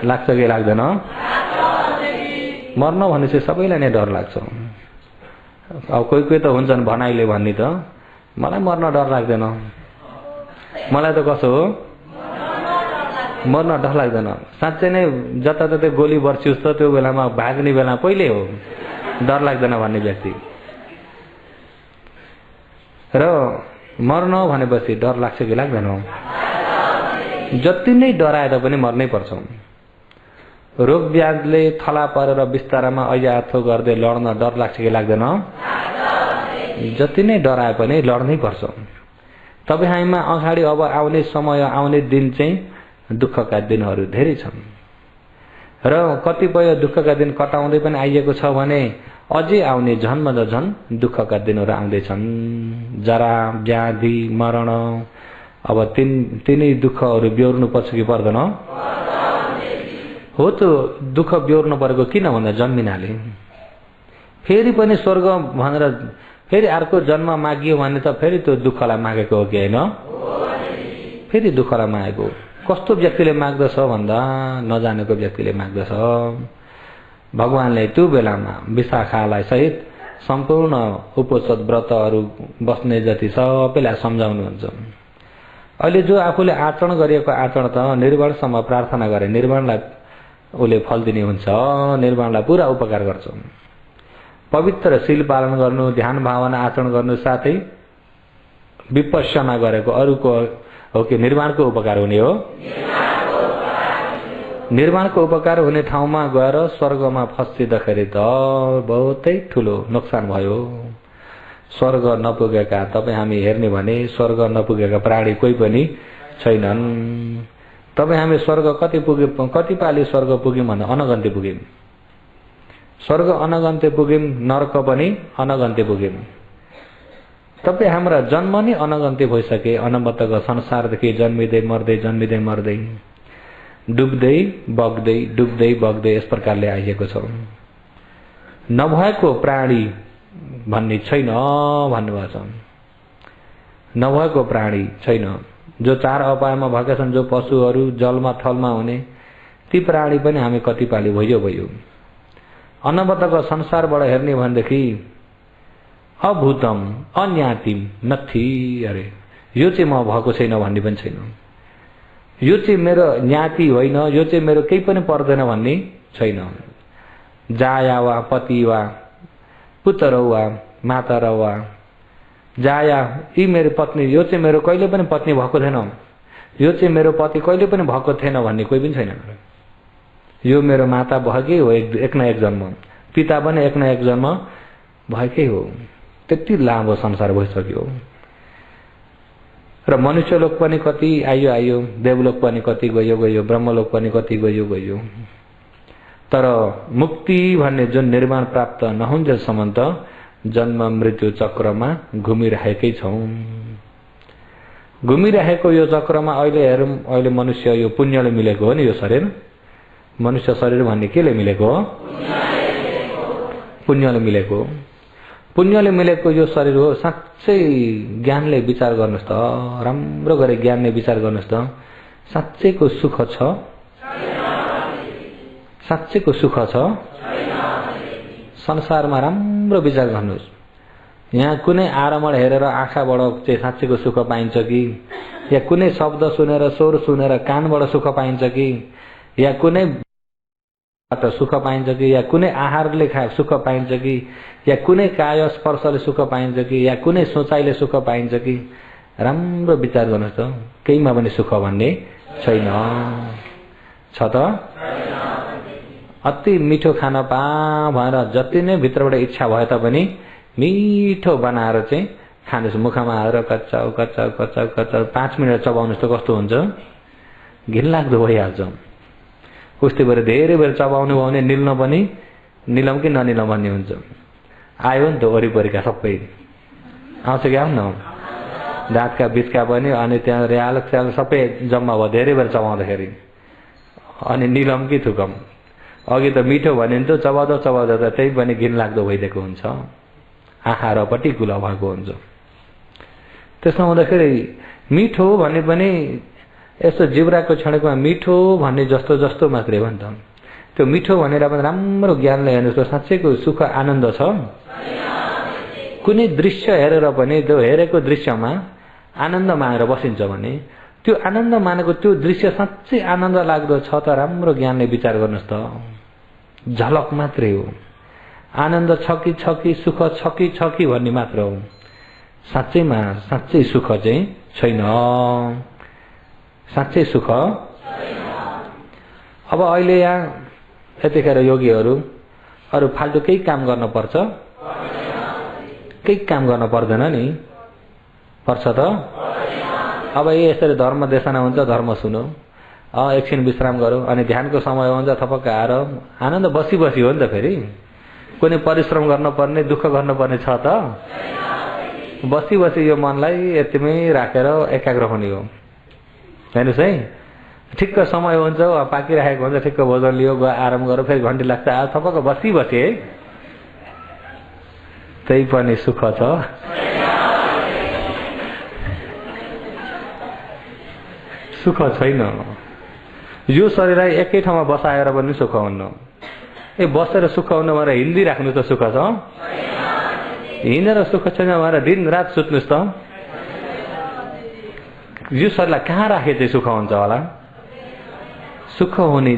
[SPEAKER 1] लाग्छ कि लाग्दैन? मर्न भनेपछि सबैलाई नै डर लाग्छ। अब कोही कोही त हुन्छन् भनाइले भन्ने त मलाई मर्न डर लाग्दैन। मलाई त कसो हो? मर्न डर लाग्दैन। साँच्चै नै जताततै गोली बर्सियोस् त त्यो बेलामा भाग्ने बेला पहिले हो डर लाग्दैन भन्ने व्यक्ति। र मर्न भनेपछि डर लाग्छ कि लाग्दैन? जति नै डराए तापनि मर्नै पर्छ। रोग व्याधिले थला परेर बिस्तारामा अयाथो गर्दै लड्न डर लाग्छ कि लाग्दैन? जति नै डराए पनि लड्नै पर्छ। तपाईँ हामीमा अगाडि अब आउने समय आउने दिन चाहिँ दुःखका दिनहरू धेरै छन् र कतिपय दुःखका दिन कटाउँदै पनि आइएको छ भने अझै आउने झन्भन्दा झन् दुःखका दिनहरू आउँदैछन्। जरा व्याधि मरण अब तिनै दुःखहरू बेहोर्नु पर्छ कि पर्दैन? हो त दुःख बेहोर्नु परेको किन भन्दा जन्मिनाले। फेरि पनि स्वर्ग भनेर फेरि अर्को जन्म मागियो भने त फेरि त्यो दुःखलाई मागेको हो कि होइन? फेरि दुःखलाई मागेको। कस्तो व्यक्तिले माग्दछ भन्दा नजानेको व्यक्तिले माग्दछ। भगवानले त्यो बेलामा विशाखालाई सहित सम्पूर्ण उपोषद व्रतहरू बस्ने जति सबैलाई सम्झाउनुहुन्छ। अहिले जो आफूले आचरण गरिएको आचरण त निर्वाणसम्म प्रार्थना गरे निर्वाणलाई उसले फल दिने हुन्छ, निर्वाणलाई पुरा उपकार गर्छ। पवित्र शील पालन गर्नु, ध्यान भावना आचरण गर्नु साथै विपश्यना गरेको अरूको हो कि निर्वाणको उपकार हुने हो। निर्वाणको उपकार हुने ठाउँमा गएर स्वर्गमा फसिँदाखेरि त बहुतै ठुलो नोक्सान भयो। स्वर्ग नपुगेका तपाईँ हामी हेर्ने भने स्वर्ग नपुगेका प्राणी कोही पनि छैनन्। तपाईँ हामी स्वर्ग कति पाली स्वर्ग पुग्यौँ भन्दा अनगन्ती पुग्यौँ। स्वर्ग अनगन्ते पुग्यौँ, नर्क पनि अनगन्ते पुग्यौँ। तपाईँ हाम्रा जन्म नै अनगन्ते भइसके। अनन्तको संसारदेखि जन्मिँदै मर्दै जन्मिँदै मर्दै डुब्दै बग्दै डुब्दै बग्दै यस प्रकारले आइएको छ। नभएको प्राणी भन्ने छैन भन्नुभएको छ। नभएको प्राणी छैन। जो 4 अपायमा भएका छन्, जो पशुहरू जलमा थलमा हुने ती प्राणी पनि हामी कति पाली भयो। अनन्तको संसारबाट हेर्ने भनेदेखि अभूतम अज्ञातिम नथी। अरे यो चाहिँ म भएको छैन भन्ने पनि छैन। यो चाहिँ मेरो ज्ञाति होइन, यो चाहिँ मेरो केही पनि पर्दैन भन्ने छैन। जाया वा पति वा पुत्र वा माता वा जाया यी मेरो पत्नी, यो चाहिँ मेरो कहिले पनि पत्नी भएको थिएन, यो चाहिँ मेरो पति कहिले पनि भएको थिएन भन्ने कोही पनि छैन। यो मेरो माता भएकै हो, एक न एक जन्म, पिता पनि एक न एक जन्म भएकै हो। त्यति लामो संसार भइसक्यो। र मनुष्यलोक पनि कति आयो, देवलोक पनि कति गयो, ब्रह्मलोक पनि कति गयो। तर मुक्ति भन्ने जुन निर्माण प्राप्त नहुन्जेलसम्म त जन्म मृत्यु चक्रमा घुमिरहेकै छौं। घुमिरहेको यो चक्रमा अहिले हेरौँ, अहिले मनुष्य यो पुण्यले मिलेको हो नि यो शरीर। मनुष्य शरीर भन्ने केले मिलेको हो? पुण्यले मिलेको। पुण्यले मिलेको यो शरीर हो। साँच्चै ज्ञानले विचार गर्नुहोस् त, राम्रो गरी ज्ञानले विचार गर्नुहोस् त, साँच्चैको सुख छ? साँच्चैको सुख छ? संसारमा राम्रो विचार गर्नुहोस्। यहाँ कुनै आरमण हेरेर आँखाबाट चाहिँ साँच्चैको सुख पाइन्छ कि, या कुनै शब्द सुनेर स्वर सुनेर कानबाट सुख पाइन्छ कि, या कुनै सुख पाइन्छ कि, या कुनै आहारले सुख पाइन्छ कि, या कुनै काय स्पर्शले सुख पाइन्छ कि, या कुनै सोचाइले सुख पाइन्छ कि? राम्रो विचार गर्नुहोस् त, केहीमा पनि सुख भन्ने छैन। छ त? अति मिठो खाना पा भनेर जति नै भित्रबाट इच्छा भए तापनि मिठो बनाएर चाहिँ खानुहोस्, मुखमा हालेर कच्चाउ कच्चाउ कच्चाउ कच्चाउ 5 मिनट चबाउनुहोस् त कस्तो हुन्छ? घिनलाग्दो भइहाल्छ। उस्तै बेर धेरै बेर चबाउनु भयो भने निल्न पनि निलम कि ननिलम भन्ने हुन्छ। आयो नि त वरिपरिका सबै आउँछ कि आउन, दाँतका बिचका पनि, अनि त्यहाँ र्याल स्याल सबै जम्मा भयो धेरै बेर चबाउँदाखेरि। अनि निलम कि थुकम? अघि त मिठो भन्यो नि त चबाउँदा चबाउँदा त त्यही पनि घिनलाग्दो भइदिएको हुन्छ। आँखा रपट्टि गुला भएको हुन्छ। त्यसमा हुँदाखेरि मिठो भन्ने पनि यस्तो जिब्राको छेडेकोमा मिठो भन्ने जस्तो जस्तो मात्रै हो नि त। त्यो मिठो भनेर पनि राम्रो ज्ञानले हेर्नुहोस् त, साँच्चैको सुख आनन्द छ? कुनै दृश्य हेरेर पनि त्यो हेरेको दृश्यमा आनन्द मानेर बसिन्छ भने त्यो आनन्द मानेको त्यो दृश्य साँच्चै आनन्द लाग्दो छ त राम्रो ज्ञानले विचार गर्नुहोस् त। झलक मात्रै हो। आनन्द छ कि सुख छ कि भन्ने मात्र हो। साँच्चैमा साँच्चै सुख चाहिँ छैन। साँच्चै सुख छैन। अब अहिले यहाँ यतिखेर योगीहरू अरू फाल्टु केही काम गर्न पर्छ? केही काम गर्न पर्दैन नि? पर्छ त? अब यसरी धर्म देशना हुन्छ, धर्म सुनौ, एकछिन विश्राम गरौँ, अनि ध्यानको समय हुन्छ थपक्क आएर आनन्द बसी बसी हो नि त। फेरि कुनै परिश्रम गर्नुपर्ने दुःख गर्नुपर्ने छ त? बसी बसी यो मनलाई यतिमै राखेर एकाग्र हुने हो। हेर्नुहोस् है, ठिक्क समय हुन्छ, पाकिराखेको हुन्छ, ठिक्क भोजन लियो, गयो आराम गऱ्यो, फेरि घन्टी लाग्छ, आज थपक्क बसी बसी है। त्यही पनि सुख छ। सुख छैन। यो शरीरलाई एकै ठाउँमा बसाएर पनि सुख हुन्न। बसेर सुख हुनु भनेर हिँडी राख्नु त सुख छ? हिँडेर सुख छैन भनेर दिन रात सुत्नुस् त? यो शरीरलाई कहाँ राखे चाहिँ सुख हुन्छ होला? सुख हुने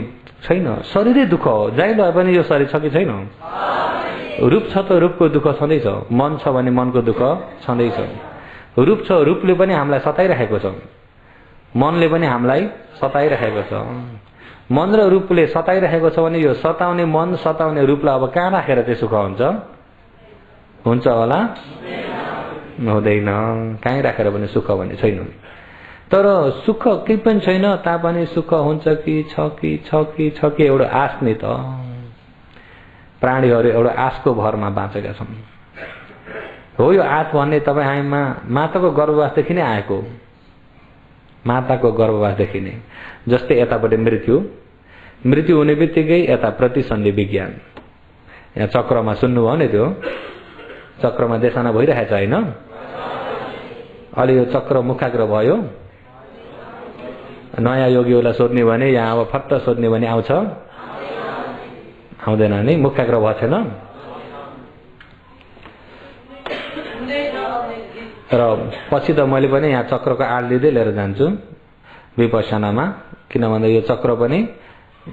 [SPEAKER 1] छैन। शरीरै दुःख हो। जहीँ भए पनि यो शरीर छ कि छैन? रूप छ त रूपको दुःख छँदैछ, मन छ भने मनको दुःख छँदैछ। रूप छ, रूपले पनि हामीलाई सताइरहेको छ, मनले पनि हामीलाई सताइरहेको छ। मन र रूपले सताइरहेको छ भने यो सताउने मन सताउने रूपलाई अब कहाँ राखेर चाहिँ सुख हुन्छ? हुन्छ होला? हुँदैन। कहीँ राखेर पनि सुख भन्ने छैन। तर सुख केही पनि छैन तापनि सुख हुन्छ कि छ कि एउटा आश नि त। प्राणीहरू एउटा आशको भरमा बाँचेका छन्। हो यो आश भन्ने तपाईँ हामीमा माताको गर्भवासदेखि नै आएको। माताको गर्भवासदेखि नै। जस्तै यतापट्टि मृत्यु हुने बित्तिकै यता प्रतिसन्धि विज्ञान। यहाँ चक्रमा सुन्नुभयो नि, त्यो चक्रमा देशना भइरहेछ होइन? अलि यो चक्र मुखाग्र भयो। नयाँ योगीहरूलाई सोध्ने भने यहाँ अब फट्ट सोध्ने भने आउँछ? आउँदैन नि। मुखाग्र भएको छैन। र पछि त मैले पनि यहाँ चक्रको आड लिँदै लिएर जान्छु विपश्यनामा, किनभने यो चक्र पनि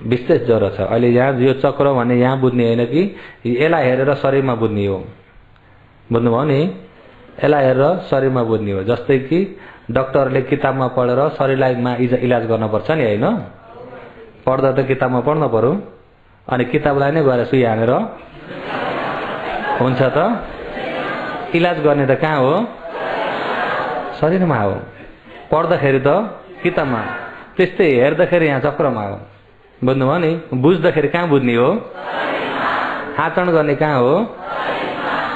[SPEAKER 1] विशेष जरो छ। अहिले यहाँ यो चक्र भन्ने यहाँ बुझ्ने होइन कि यसलाई हेरेर शरीरमा बुझ्ने हो। बुझ्नुभयो नि? यसलाई हेरेर शरीरमा बुझ्ने हो। जस्तै कि डाक्टरले किताबमा पढेर शरीरलाई इलाज गर्नुपर्छ नि, होइन? पढ्दा त किताबमा पढ्न पर्यो। अनि किताबलाई नै गएर सुई हानेर हुन्छ त? इलाज गर्ने त कहाँ हो? शरीरमा हो। पढ्दाखेरि त किताबमा, त्यस्तै हेर्दाखेरि यहाँ चक्रमा हो। बुझ्नुभयो नि? बुझ्दाखेरि कहाँ बुझ्ने हो? आचरण गर्ने कहाँ हो?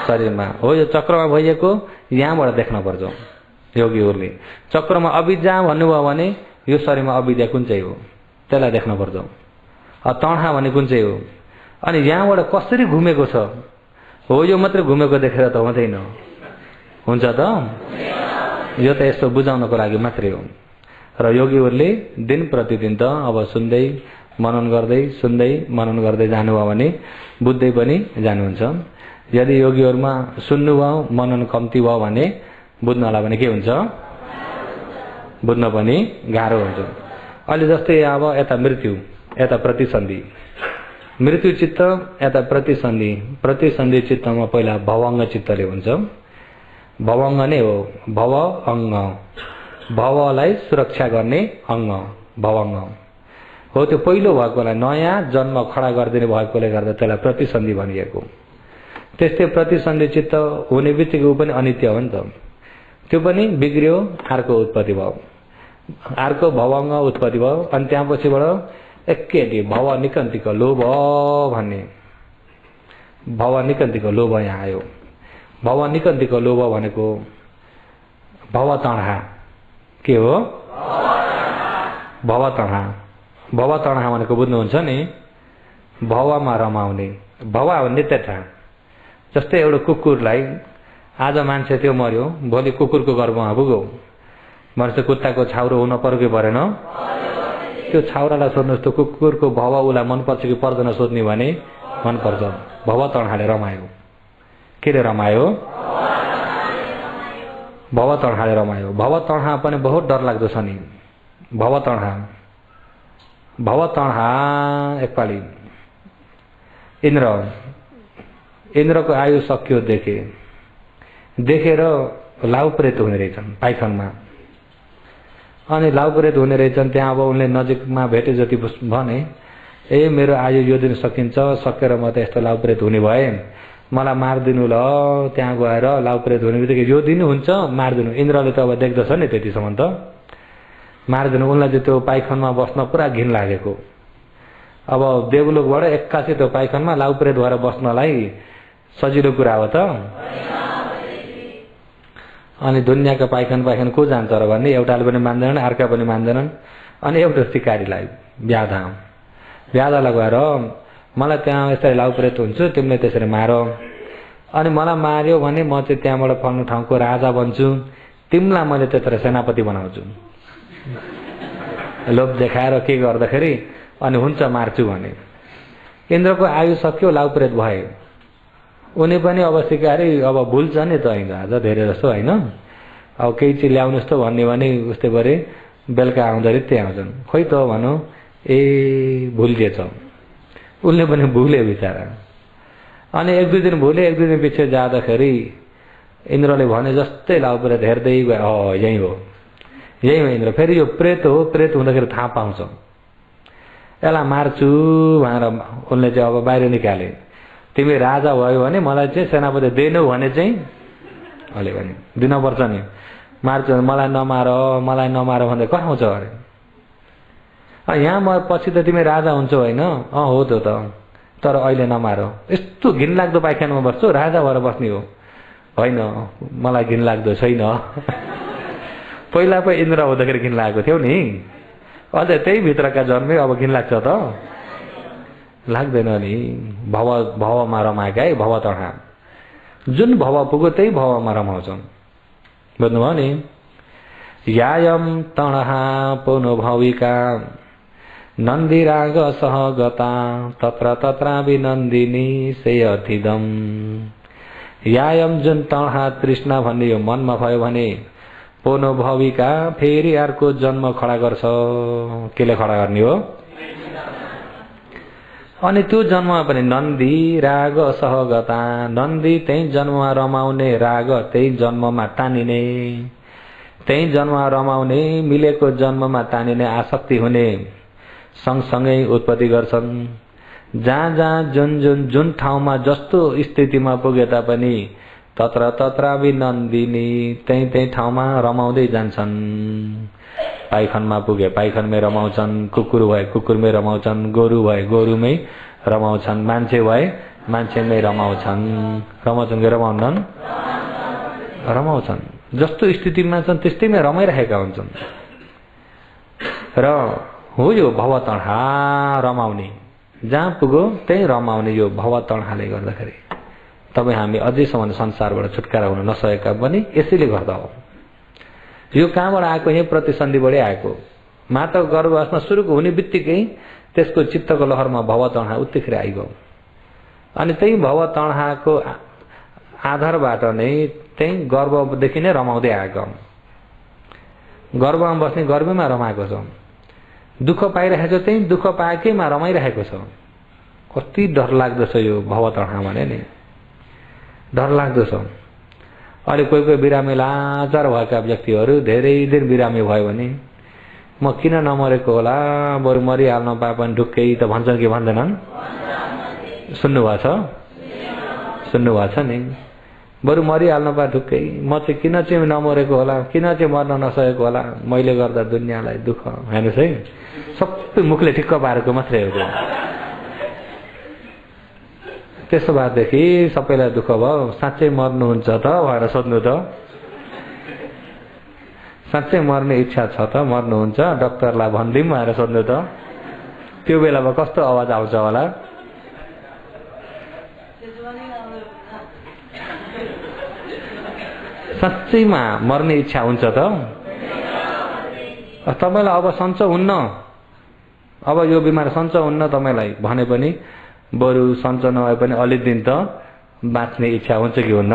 [SPEAKER 1] शरीरमा हो। यो चक्रमा भइएको यहाँबाट देख्न पर्छ योगीहरूले। चक्रमा अविद्या भन्नुभयो भने यो शरीरमा अविद्या कुन चाहिँ हो त्यसलाई देख्न पर्छ। तणहा भने कुन चाहिँ हो? अनि यहाँबाट कसरी घुमेको छ हो, यो मात्रै घुमेको देखेर त हुँदैन। हुन्छ त? यो त यस्तो बुझाउनको लागि मात्रै हो। र योगीहरूले दिन प्रतिदिन त अब सुन्दै मनन गर्दै जानुभयो भने बुझ्दै पनि जानुहुन्छ। यदि योगीहरूमा सुन्नुभयो मनन कम्ती भयो भने बुझ्नलाई भने के हुन्छ? बुझ्न पनि गाह्रो हुन्छ। अहिले जस्तै अब यता मृत्यु, यता प्रतिसन्धि। मृत्यु चित्त, यता प्रतिसन्धि चित्तमा पहिला भवङ्ग चित्तले हुन्छ। भवङ्ग नै हो। भव अङ्ग, भवलाई सुरक्षा गर्ने अङ्ग भवङ्ग हो। त्यो पहिलो भएकोलाई नयाँ जन्म खडा गरिदिने भएकोले गर्दा त्यसलाई प्रतिसन्धि भनिएको। त्यस्तै प्रतिसन्धि चित्त हुने बित्तिकै ऊ पनि अनित्य हो नि त। त्यो पनि बिग्रियो, अर्को उत्पत्ति भयो, अर्को भवङ्ग उत्पत्ति भयो। अनि त्यहाँ पछिबाट एकै भव निकन्तिको लोभ भन्ने, भव निकन्तिको लोभ यहाँ आयो। भव निकन्तिको लोभ भनेको भव तणहा के हो? भव तणहा। भव तणहा भनेको बुझ्नुहुन्छ नि? भवमा रमाउने। भव भन्ने त्यता। जस्तै एउटा कुकुरलाई आज मान्छे त्यो मर्यो, भोलि कुकुरको गर्भमा पुग्यो, भनेपछि कुत्ताको छाउरो हुन पर्यो कि परेन? त्यो छाउरालाई सोध्नुहोस् त कुकुरको भव उसलाई मनपर्छ कि पर्दैन सोध्ने भने मनपर्छ। भव तणहाले रमायो। केले रमायो? भव तणहाले रमायो। भव तणहा पनि बहुत डरलाग्दो छ नि। भव तणहा एकपालि इन्द्रको आयु सक्यो देखेर लाउप्रेत हुने रहेछन् पाइथनमा। अनि लाउप्रेत हुने रहेछन्। त्यहाँ अब उनले नजिकमा भेटे जति भने, ए मेरो आयु यो दिन सकिन्छ, सकेर म त यस्तो लाउप्रेत हुने भए, मलाई मारिदिनु ल। त्यहाँ गएर लाउप्रेत हुने बित्तिकै यो दिन हुन्छ मारिदिनु। इन्द्रले त अब देख्दछ नि त्यतिसम्म त मारिदिनु। उनलाई चाहिँ त्यो पाइखनमा बस्न पुरा घिन लागेको। अब देवलोकबाट एक्कासी त्यो पाइखनमा लाउप्रेत भएर बस्नलाई सजिलो कुरा हो त? अनि दुनियाँको पाइखन को जान्छ र भन्ने एउटाले पनि मान्दैनन्, अर्का पनि मान्दैनन्। अनि एउटा सिकारीलाई व्याधालाई गएर मलाई त्यहाँ यसरी लाउप्रेत हुन्छु, तिमीले त्यसरी मार। अनि मलाई मार्यो भने म चाहिँ त्यहाँबाट फल्नु ठाउँको राजा बन्छु, तिमीलाई मैले त्यत्र सेनापति बनाउँछु। लोभ देखाएर के गर्दाखेरि अनि हुन्छ मार्छु भने। इन्द्रको आयु सक्यो, लाउप्रेत भए। उनी पनि अब सिकारी अब भुल्छ नि त होइन, आज धेरै जस्तो होइन, अब केही चिज ल्याउनुहोस् त भन्ने भने उस्तै गरे बेलुका आउँदाखेरि त्यहाँ आउँछन्। खोइ त भनौँ ए भुलिएछ, उसले पनि भुले बिचरा। अनि एक दुई दिन भुले, एक दुई दिन पछि जाँदाखेरि इन्द्रले भने जस्तै लाउप्रेत हेर्दै गयो, यही हो यही हो इन्द्र। फेरि यो प्रेत हो, प्रेत हुँदाखेरि थाहा पाउँछ, यसलाई मार्छु भनेर उनले चाहिँ अब बाहिर निकाले। तिमी राजा भयो भने मलाई चाहिँ सेनापति दिनौ भने चाहिँ अहिले भने दिनुपर्छ नि, मार्छु मलाई नमार भन्दै कहाँ आउँछ अरे। यहाँ म पछि त तिमी राजा हुन्छौ होइन? हो त तर अहिले नमार। यस्तो घिनलाग्दो पाइखानामा बस्छु, राजा भएर बस्ने हो होइन, मलाई घिनलाग्दो छैन। पहिला पो इन्द्र हुँदाखेरि घिन लागेको थियो नि, अझ त्यही भित्रका जन्मे अब घिन लाग्छ त लाग्दैन नि। भवमा रमाएका है, भव तढा जुन भव पुग्यो त्यही भवमा रमाउँछौँ, बुझ्नुभयो नि। यायम तणहा पुनो भविका नन्दिराग सहगता तत्र तत्राभिनन्दिनी सेयथिदम। यायम जुन तणहा तृष्णा भन्ने यो मनमा भयो भने पुनो भविका फेरि अर्को जन्म खडा गर्छ। केले खडा गर्ने हो? अनि त्यो जन्ममा पनि नन्दी राग सहगता, नन्दी त्यही जन्ममा रमाउने, राग त्यही जन्ममा तानिने, त्यही जन्ममा रमाउने, मिलेको जन्ममा तानिने, आसक्ति हुने सँगसँगै उत्पत्ति गर्छन्। जहाँ जहाँ जुन ठाउँमा जस्तो स्थितिमा पुगे तापनि तत्र तत्राभिनन्दिनी, त्यही ठाउँमा रमाउँदै जान्छन्। पाइखनमा पुगे पाइखनमै रमाउँछन्, कुकुर भए कुकुरमै रमाउँछन्, गोरु भए गोरुमै रमाउँछन्, मान्छे भए मान्छेमै रमाउँछन्। रमाउँछन् कि रमाउँछन्? रमाउँछन्। जस्तो स्थितिमा छन् त्यस्तैमै रमाइरहेका हुन्छन्। र हो यो भव तणहा रमाउने, जहाँ पुगो त्यही रमाउने यो भव तणहाले गर्दाखेरि तपाईँ हामी अझैसम्म संसारबाट छुटकारा हुन नसकेका पनि यसैले गर्दा हो। यो कहाँबाट आएको? यही प्रतिसन्धिबाटै आएको। माता गर्भवासमा सुरुको हुने बित्तिकै त्यसको चित्तको लहरमा भव तणहा उत्तिखेर आइगयो। अनि त्यही भव तणहाको आधारबाट नै त्यही गर्भदेखि नै रमाउँदै आएको। गर्भमा बस्ने गर्भमा रमाएको छ, दुःख पाइरहेको छ त्यही दुःख पाएकैमा रमाइरहेको छ। कति डर लाग्दो छ यो भव तणहा भने नि, डर लाग्दो छ। अहिले कोही बिरामी लाचार भएका व्यक्तिहरू धेरै दिन बिरामी भयो भने म किन नमरेको होला, बरु मरिहाल्न पाए पनि ढुक्कै त भन्छन् कि भन्दैनन्? सुन्नुभएको छ? सुन्नुभएको छ नि? बरु मरिहाल्न पाए ढुक्कै, म चाहिँ किन चाहिँ नमरेको होला, किन चाहिँ मर्न नसकेको होला, मैले गर्दा दुनियाँलाई दुःख। हेर्नुहोस् है, सबै मुखले ठिक्क पारेको मात्रै हो। त्यसो भएदेखि सबैलाई दुःख भयो, साँच्चै मर्नुहुन्छ त भनेर सोध्नु त। साँच्चै मर्ने इच्छा छ त, मर्नुहुन्छ, डाक्टरलाई भनिदिउँ भनेर सोध्नु त। त्यो बेलामा कस्तो आवाज आउँछ होला? साँच्चैमा मर्ने इच्छा हुन्छ त? तपाईँलाई अब सन्चो हुन्न, अब यो बिमार सन्चो हुन्न तपाईँलाई भने पनि बरु सन्चो नभए पनि अलि दिन त बाँच्ने इच्छा हुन्छ कि हुन्न?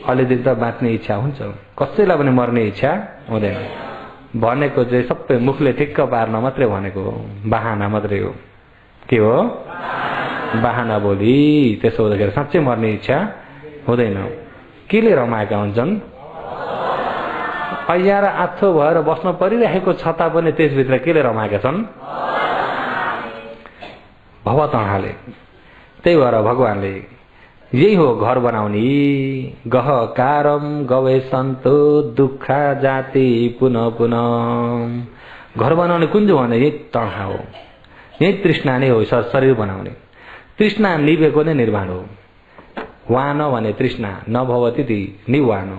[SPEAKER 1] अलि दिन त बाँच्ने इच्छा हुन्छ। कसैलाई पनि मर्ने इच्छा हुँदैन। भनेको चाहिँ सबै मुखले ठिक्क पार्न मात्रै भनेको हो, बहाना मात्रै हो। के हो? बहाना बोली। त्यसो हुँदाखेरि साँच्चै मर्ने इच्छा हुँदैन। केले रमाएका हुन्छन्? ऐया र आथो भएर बस्न परिरहेको छ तापनि त्यसभित्र केले रमाएका छन्? भव तणहाले। त्यही भएर भगवानले यही हो घर बनाउने। गह कारम गवे सन्तो दुःखा जाति पुनः पुनः। घर बनाउने कुन चाहिँ भने यही तणहा हो, यही तृष्णा नै हो। शरीर बनाउने तृष्णा निभेको नै निर्माण हो। वान भने तृष्णा नभवति ती निवान,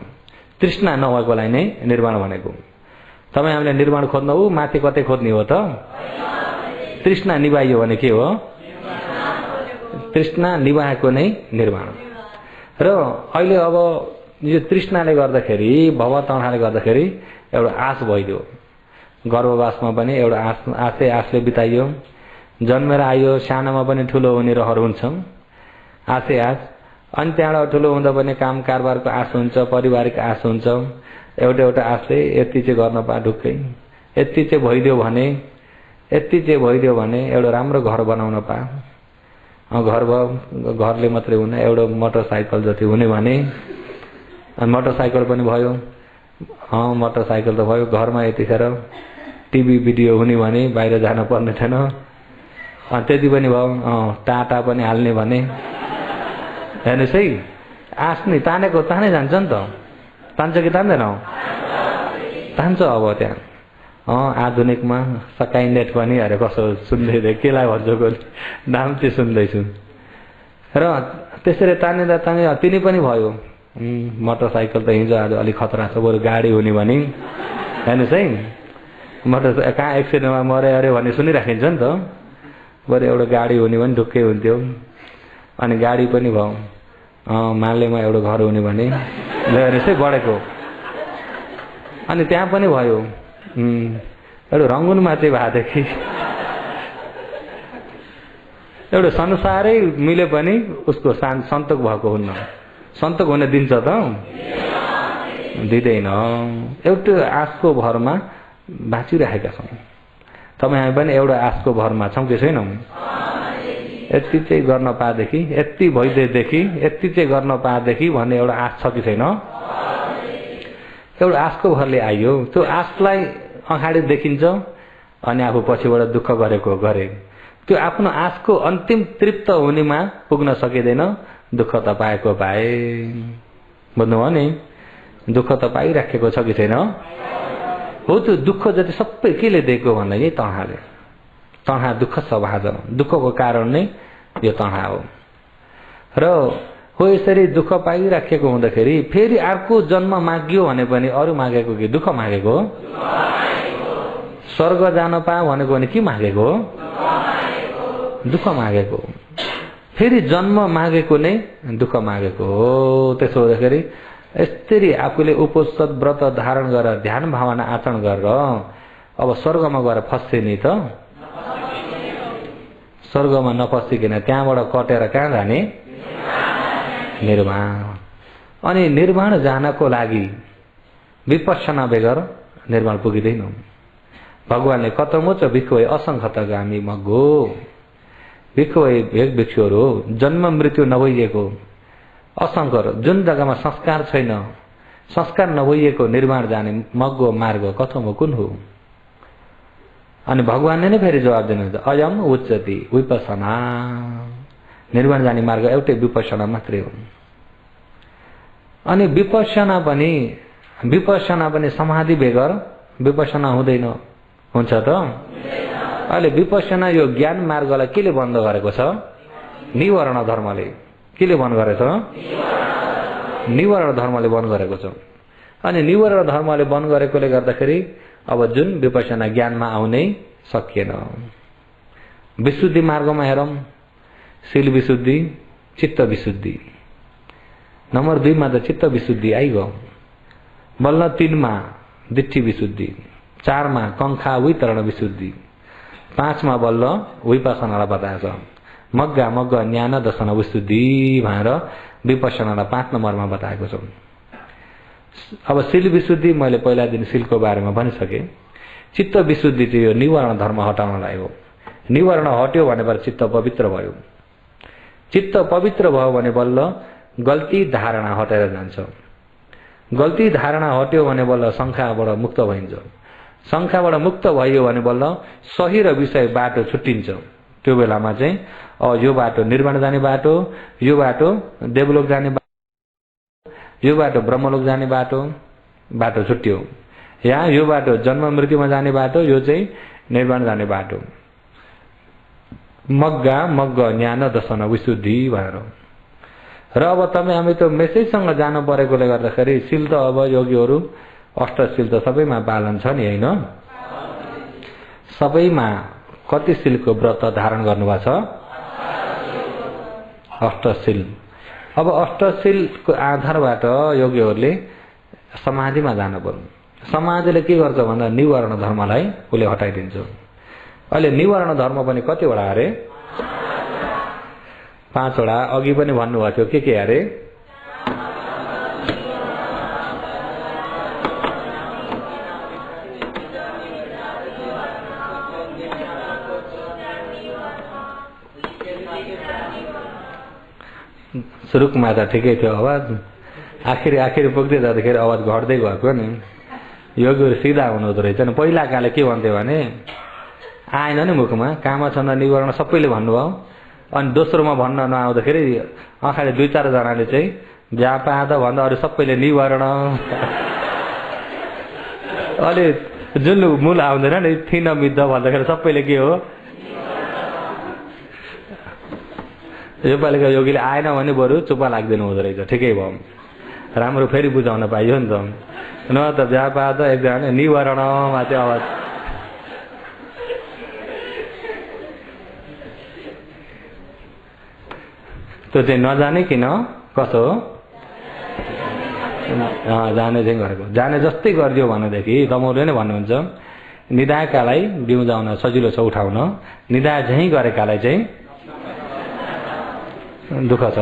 [SPEAKER 1] तृष्णा नभएकोलाई नै निर्माण भनेको। तपाईँ हामीले निर्माण खोज्नु हो, माथि कतै खोज्ने हो त? तृष्णा निभाइयो भने के हो? तृष्णा निभाएको नै निर्माण। र अहिले अब यो तृष्णाले गर्दाखेरि भव तणखाले गर्दाखेरि एउटा आश भइदियो। गर्भवासमा पनि एउटा आशले बिताइयो, जन्मेर आयो सानोमा पनि ठुलो हुने रहर हुन्छ, आशै आश। अनि त्यहाँबाट ठुलो हुँदा पनि काम कारोबारको आश हुन्छ, पारिवारिक आश हुन्छ। एउटा आशले यति चाहिँ गर्न पा ढुक्कै, यति चाहिँ भइदियो भने एउटा राम्रो घर बनाउन पा। घरले मात्रै हुन, एउटा मोटरसाइकल जति हुने भने मोटरसाइकल पनि भयो। मोटरसाइकल त भयो, घरमा यतिखेर टिभी भिडियो हुने भने बाहिर जान पर्ने थिएन। त्यति पनि भयो, टाटा पनि हाल्ने भने। हेर्नुहोस् है, आश नि तानेको तानै जान्छ नि त, तान्छ कि तान्दैन? तान्छ। अब त्यहाँ आधुनिकमा स्काइनेट पनि अरे कसो सुन्दै थिएँ, केलाई भन्छु नाम चाहिँ सुन्दैछु। र त्यसरी तानेर तिनी पनि भयो। मोटरसाइकल त हिजो आज अलिक खतरा छ, बरु गाडी हुने भने। हेर्नुहोस् है, मोटरसाइकल कहाँ एक्सिडेन्टमा मरे अरे भन्ने सुनिराखिन्छ नि त, बरु एउटा गाडी हुने भने ढुक्कै हुन्थ्यो। अनि गाडी पनि भयो, मालेमा एउटा घर हुने भने हेर्नुहोस् है बढेको। अनि त्यहाँ पनि भयो, एउटा रङ्गुनमा चाहिँ भएदेखि एउटा संसारै मिले पनि उसको सन्तोक भएको हुन्न। सन्तोक हुन दिन्छ त? दिँदैन। एउटा आशको भरमा बाँचिरहेका छौँ। तपाईँ हामी पनि एउटा आशको भरमा छौँ कि छैनौँ? यति चाहिँ गर्न पाएदेखि, यति भइदिएदेखि, यति चाहिँ गर्न पाएदेखि भन्ने एउटा आश छ कि छैन? एउटा आशको भरले आइयो। त्यो आशलाई अगाडि देखिन्छ अनि आफू पछिबाट दुःख गरेको गरे। त्यो आफ्नो आशको अन्तिम तृप्त हुनेमा पुग्न सकिँदैन। दुःख त पाएको पाए, बुझ्नुभयो नि? दुःख त पाइराखेको छ कि छैन? हो, त्यो दुःख जति सबै केले दिएको भन्दा यही तणखाले। तणखा दुःख सभाजन, दुःखको कारण नै यो तणखा हो। र हो यसरी दुःख पाइराखेको हुँदाखेरि फेरि अर्को जन्म माग्यो भने पनि अरू मागेको कि दुःख मागेको? स्वर्ग जान पा भनेको भने के मागेको? दुःख मागेको। फेरि जन्म मागेको नै दुःख मागेको हो। त्यसो हुँदाखेरि यसरी आफूले उपवास व्रत धारण गरेर ध्यान भावना आचरण गरेर अब स्वर्गमा गएर फस्थे नि त? स्वर्गमा नफसिकन त्यहाँबाट कटेर कहाँ जाने? निर्वाण। अनि निर्वाण जानको लागि विपश्यना बेगर निर्वाण पुगिँदैन। भगवानले कतमोच भिक्खु असङ्खतगामी मग्गो, भिक्खु भेग भिक्षुहरू जन्म मृत्यु नभइएको असङ्कर, जुन जग्गामा संस्कार छैन, संस्कार नभइएको निर्वाण जाने मग्गो मार्ग कथम कुन हो? अनि भगवानले नै फेरि जवाब दिनुहुन्छ, अयम उच्चति विपसना। निर्वाण जाने मार्ग एउटै विपसना मात्रै हो। अनि विपसना पनि समाधि बेगर विपसना हुँदैन। हुन्छ त? अहिले विपसना यो ज्ञान मार्गलाई केले बन्द गरेको छ? निवरण धर्मले। केले बन्द गरेछ? निवरण धर्मले बन्द गरेको छ। अनि निवरण धर्मले बन्द गरेकोले गर्दाखेरि अब जुन विपसना ज्ञानमा आउनै सकिएन। विशुद्धि मार्गमा हेरौँ, शील विशुद्धि, चित्त विशुद्धि। नम्बर 2 मा त चित्त विशुद्धि आइगयो। बल्ल 3 मा दिट्ठी विशुद्धि, 4 मा कंखा वितरण विशुद्धि, 5 मा बल्ल विपसनालाई बताएछ। मग्गा मग्ग ज्ञान दर्शन विशुद्धि भनेर विपसनालाई 5 नम्बरमा बताएको छ। अब शील विशुद्धि मैले पहिला दिन शीलको बारेमा भनिसके। चित्त विशुद्धि चाहिँ यो निवरण धर्म हटाउनलाई हो। निवरण हट्यो भनेपछि चित्त पवित्र भयो। चित्त पवित्र भयो भने बल्ल गल्ती धारणा हटेर जान्छ। गल्ती धारणा हट्यो भने बल्ल शङ्काबाट मुक्त भइन्छ। शङ्काबाट मुक्त भयो भने बल्ल सही र विषय बाटो छुट्टिन्छ। त्यो बेलामा चाहिँ यो बाटो निर्वाण जाने बाटो, यो बाटो देवलोक जाने बाटो, यो बाटो ब्रह्मलोक जाने बाटो छुट्टियो। यहाँ यो बाटो जन्म मृत्युमा जाने बाटो, यो चाहिँ निर्वाण जाने बाटो। मग्गा मग्ग ज्ञान दर्शन विशुद्धि भनेर। र अब तपाईँ हामी त मेसैसँग जानु परेकोले गर्दाखेरि शील त अब योगीहरू अष्टशील त सबैमा पालन छ नि, होइन? सबैमा कति शीलको व्रत धारण गर्नुभएको छ? अष्टशील। अब अष्टशीलको आधारबाट योगीहरूले समाधिमा जानु पर्यो। समाजले के गर्छ भन्दा निवारण धर्मलाई उसले हटाइदिन्छ। अहिले निवारण धर्म पनि कतिवटा अरे 5 वटा। अघि पनि भन्नुभएको थियो के अरे सुरुकमा त ठिकै थियो आवाज, आखिर पुग्दै जाँदाखेरि आवाज घट्दै गएको नि। योगीहरू सिधा हुनुहुँदो रहेछ नि। पहिला काले के भन्थ्यो भने आएन नि मुखमा कामछन्द निवारण सबैले भन्नुभयो, अनि दोस्रोमा भन्न नआउँदाखेरि अगाडि 2-4 जनाले चाहिँ व्यापाद भन्दा अरू सबैले निवारण अलि जुन मूल आउँदैन नि थिन मिद्ध भन्दाखेरि सबैले के हो योपालिका योगीले आएन भने बरु चुप्पा लाग्दिनु हुँदो रहेछ। ठिकै भयो, राम्रो फेरि बुझाउन पाइयो नि त। न त व्यापाद एकजना निवारणमा चाहिँ आवाज त्यो चाहिँ नजाने किन कसो जाने चाहिँ गरेको। जाने जस्तै गरिदियो भनेदेखि तमौले नै भन्नुहुन्छ निदायकालाई बिउजाउन सजिलो छ उठाउन, निदाय झैँ गरेकालाई चाहिँ दुःख छ।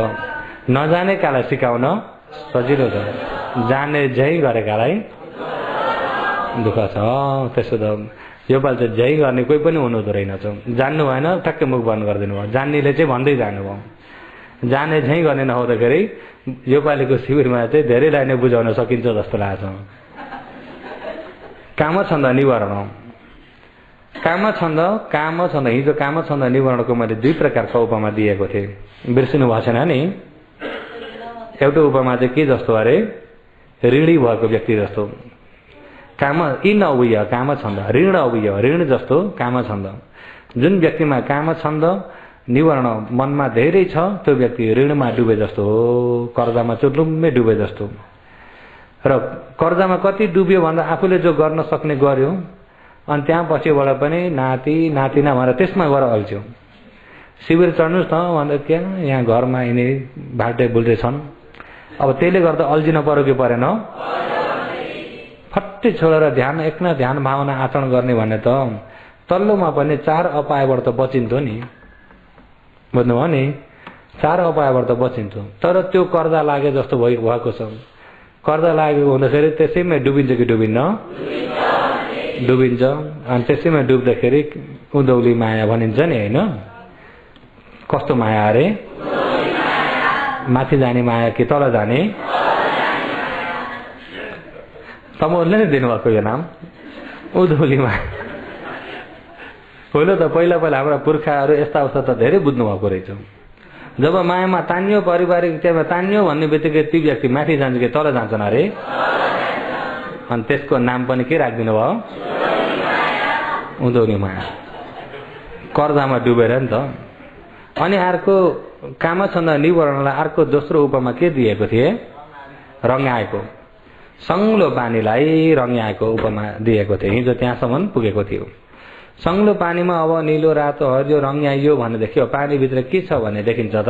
[SPEAKER 1] नजानेकालाई सिकाउन सजिलो छ, जाने झैँ गरेकालाई दुःख छ। त्यसो त योपालि त झैँ गर्ने कोही पनि हुनुहुँदो रहेनछ। जान्नु भएन ठ्याक्कै मुख बन्द गरिदिनु भयो, जान्नेले चाहिँ भन्दै जानुभयो। जाने झैँ गर्ने नहुँदाखेरि योपालिको शिविरमा चाहिँ धेरैलाई नै बुझाउन सकिन्छ जस्तो लाग्छ। कामछन्द निवारण कामछन्द हिजो कामछन्द निवारणको मैले 2 प्रकारका उपमा दिएको थिएँ, बिर्सिनु भएको छैन नि। एउटा उपमा चाहिँ के जस्तो अरे ऋणी भएको व्यक्ति जस्तो काम इन अवय कामछन्द, ऋण अवय ऋण जस्तो कामछन्द। जुन व्यक्तिमा कामछन्द निवारण मनमा धेरै छ त्यो व्यक्ति ऋणमा डुबे जस्तो हो, कर्जामा चुर्लुम्मै डुबे जस्तो। र कर्जामा कति डुब्यो भन्दा आफूले जो गर्न सक्ने गर्यो, अनि त्यहाँ पछिबाट पनि नाति नातिना भनेर त्यसमा गएर अल्झ्यो। शिविर चढ्नुहोस् न भन्दा क्या यहाँ घरमा यिनी बाल्टे बुल्टे छन्, अब त्यसले गर्दा अल्झिन पर्यो कि परेन। फट्टै छोडेर ध्यान एकना ध्यान भावना आचरण गर्ने भने त तल्लोमा पनि 4 अपायबाट त बचिन्थ्यो नि, बुझ्नुभयो नि। 4 अपायबाट त बचिन्थ्यो। तर त्यो कर्जा लागे जस्तो भएको छ। कर्जा लागेको हुँदाखेरि त्यसैमा डुबिन्छ कि डुबिन्न? डुबिन्छ। अनि त्यसैमा डुब्दाखेरि उधौली माया भनिन्छ नि, होइन? कस्तो माया अरे? माथि जाने माया कि तल जाने? तपाईँहरूले नै दिनुभएको यो नाम उधौली माया। पहिलो त पहिला हाम्रा पुर्खाहरू यस्ता अवस्था त धेरै बुझ्नु भएको रहेछ। जब मायामा तानियो पारिवारिक त्यहाँ तानियो भन्ने बित्तिकै ती व्यक्ति माथि जान्छ कि तल जान्छन् अरे? अनि त्यसको नाम पनि के राखिदिनु भयो? उधौली माया। कर्जामा डुबेर नि त। अनि अर्को कामछन्द निवारणलाई अर्को दोस्रो उपमा के दिएको थिए? रङ्गाएको सङ्लो पानीलाई रङ्गाएको उपमा दिएको थिए। हिजो त्यहाँसम्म पुगेको थियो। सङ्लो पानीमा अब निलो रातो हरियो रङ्गाइयो भनेदेखि पानीभित्र के छ भने देखिन्छ त।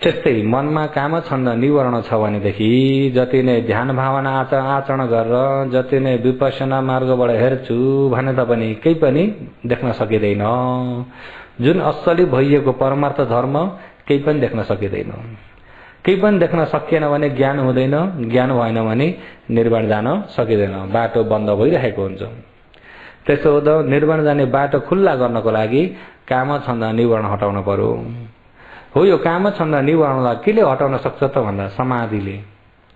[SPEAKER 1] त्यस्तै मनमा कामछन्द निवारण छ भनेदेखि जति नै ध्यान भावना आचरण गरेर जति नै विपश्यना मार्गबाट हेर्छु भने तापनि केही पनि देख्न सकिँदैन। जुन असली भइएको परमार्थ धर्म केही पनि देख्न सकिँदैन। केही पनि देख्न सकिएन भने ज्ञान हुँदैन, ज्ञान भएन भने निर्वाण जान सकिँदैन, बाटो बन्द भइरहेको हुन्छ। त्यसो हुँदा निर्वाण जाने बाटो खुल्ला गर्नको लागि कामछन्द निवारण हटाउन पर्यो। हो यो कामछन्द निवारणलाई केले हटाउन सक्छ त भन्दा समाधिले।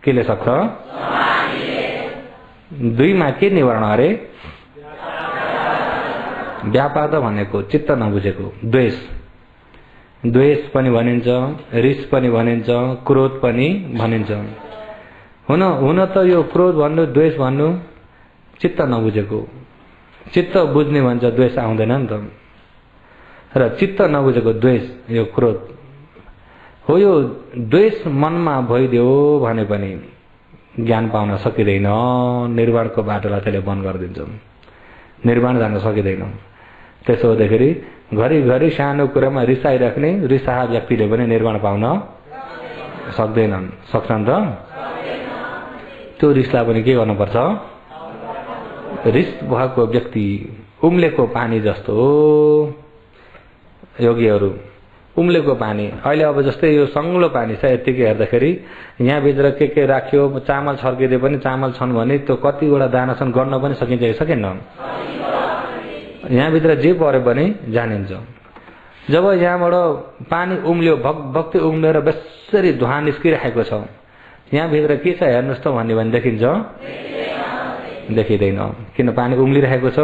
[SPEAKER 1] केले सक्छ? 2 मा के निवारण अरे? व्यापाद भनेको चित्त नबुझेको द्वेष, द्वेष पनि भनिन्छ, रिस पनि भनिन्छ, क्रोध पनि भनिन्छ। हुन त यो क्रोध भन्नु द्वेष भन्नु चित्त नबुझेको। चित्त बुझ्ने भन्छ द्वेष आउँदैन नि त। र चित्त नबुझेको द्वेष यो क्रोध हो। यो द्वेष मनमा भइदियो भने पनि ज्ञान पाउन सकिँदैन। निर्वाणको बाटोलाई त्यसले बन्द गरिदिन्छ, निर्वाण जान सकिँदैन। त्यसो हुँदाखेरि घरिघरि सानो कुरामा रिसाइराख्ने रिसाहा व्यक्तिले पनि निर्वाण पाउन सक्दैनन्। सक्छन् त? त्यो रिसलाई पनि के गर्नुपर्छ? रिस भएको व्यक्ति उम्लेको पानी जस्तो हो योगीहरू, उम्लेको पानी। अहिले अब जस्तै यो सङ्लो पानी छ, यतिकै हेर्दाखेरि यहाँभित्र के राख्यो, चामल छर्किँदै पनि चामल छन् भने त्यो कतिवटा दाना छन् गर्न पनि सकिन्छ कि सकिन्न? यहाँभित्र जे पऱ्यो पनि जानिन्छ। जब यहाँबाट पानी उम्ल्यो, भक्ति उम्लेर बेसरी धुवा निस्किरहेको छ, यहाँभित्र के छ हेर्नुहोस् त भन्ने भने देखिन्छ? देखिँदैन, किन पानी उम्लिरहेको छ,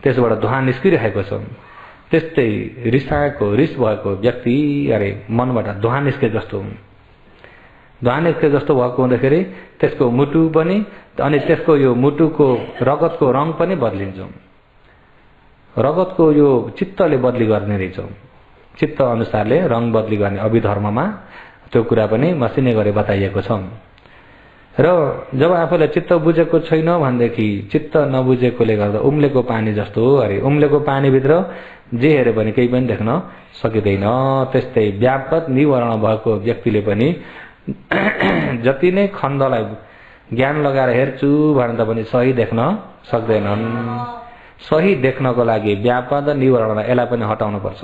[SPEAKER 1] त्यसबाट धुवा निस्किरहेको छ। त्यस्तै रिसाएको रिस भएको व्यक्ति अरे मनबाट धुवा निस्के जस्तो भएको हुँदाखेरि त्यसको मुटु पनि अनि त्यसको यो मुटुको रगतको रङ पनि बदलिन्छ। रगतको यो चित्तले बदली गर्ने रहेछ, चित्त अनुसारले रङ बदली गर्ने अभिधर्ममा त्यो कुरा पनि मसिने गरी बताइएको छ। र जब आफूलाई चित्त बुझेको छैन भनेदेखि चित्त नबुझेकोले गर्दा उम्लेको पानी जस्तो हो अरे उम्लेको पानीभित्र जे हेरे पनि केही पनि देख्न सकिँदैन। त्यस्तै व्यापक निवरण भएको व्यक्तिले पनि जति नै खण्डलाई ज्ञान लगाएर हेर्छु भने पनि सही देख्न सक्दैनन्। सही देख्नको लागि व्यापक निवरणलाई यसलाई पनि हटाउनु पर्छ।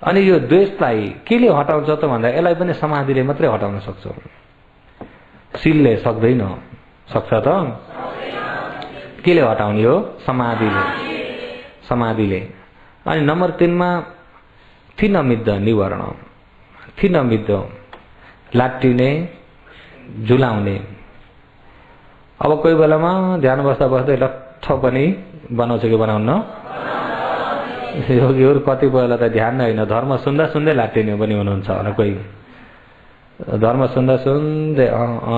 [SPEAKER 1] अनि यो द्वेषलाई केले हटाउँछ त भन्दा यसलाई पनि समाधिले मात्रै हटाउन सक्छ, सिलले सक्दैन। सक्छ त? केले हटाउने हो? समाधिले। अनि नम्बर 3 मा थिनमिद्ध निवरण। थिनमिद्ध लाट्टिने, झुलाउने। अब कोही बेलामा ध्यान बस्दै लट्ठ पनि बनाउँछ कि बनाउन्न? योगीहरू कति बेला त ध्यान होइन, धर्म सुन्दै लाट्टिने पनि हुनुहुन्छ होला। कोही धर्म सुन्दै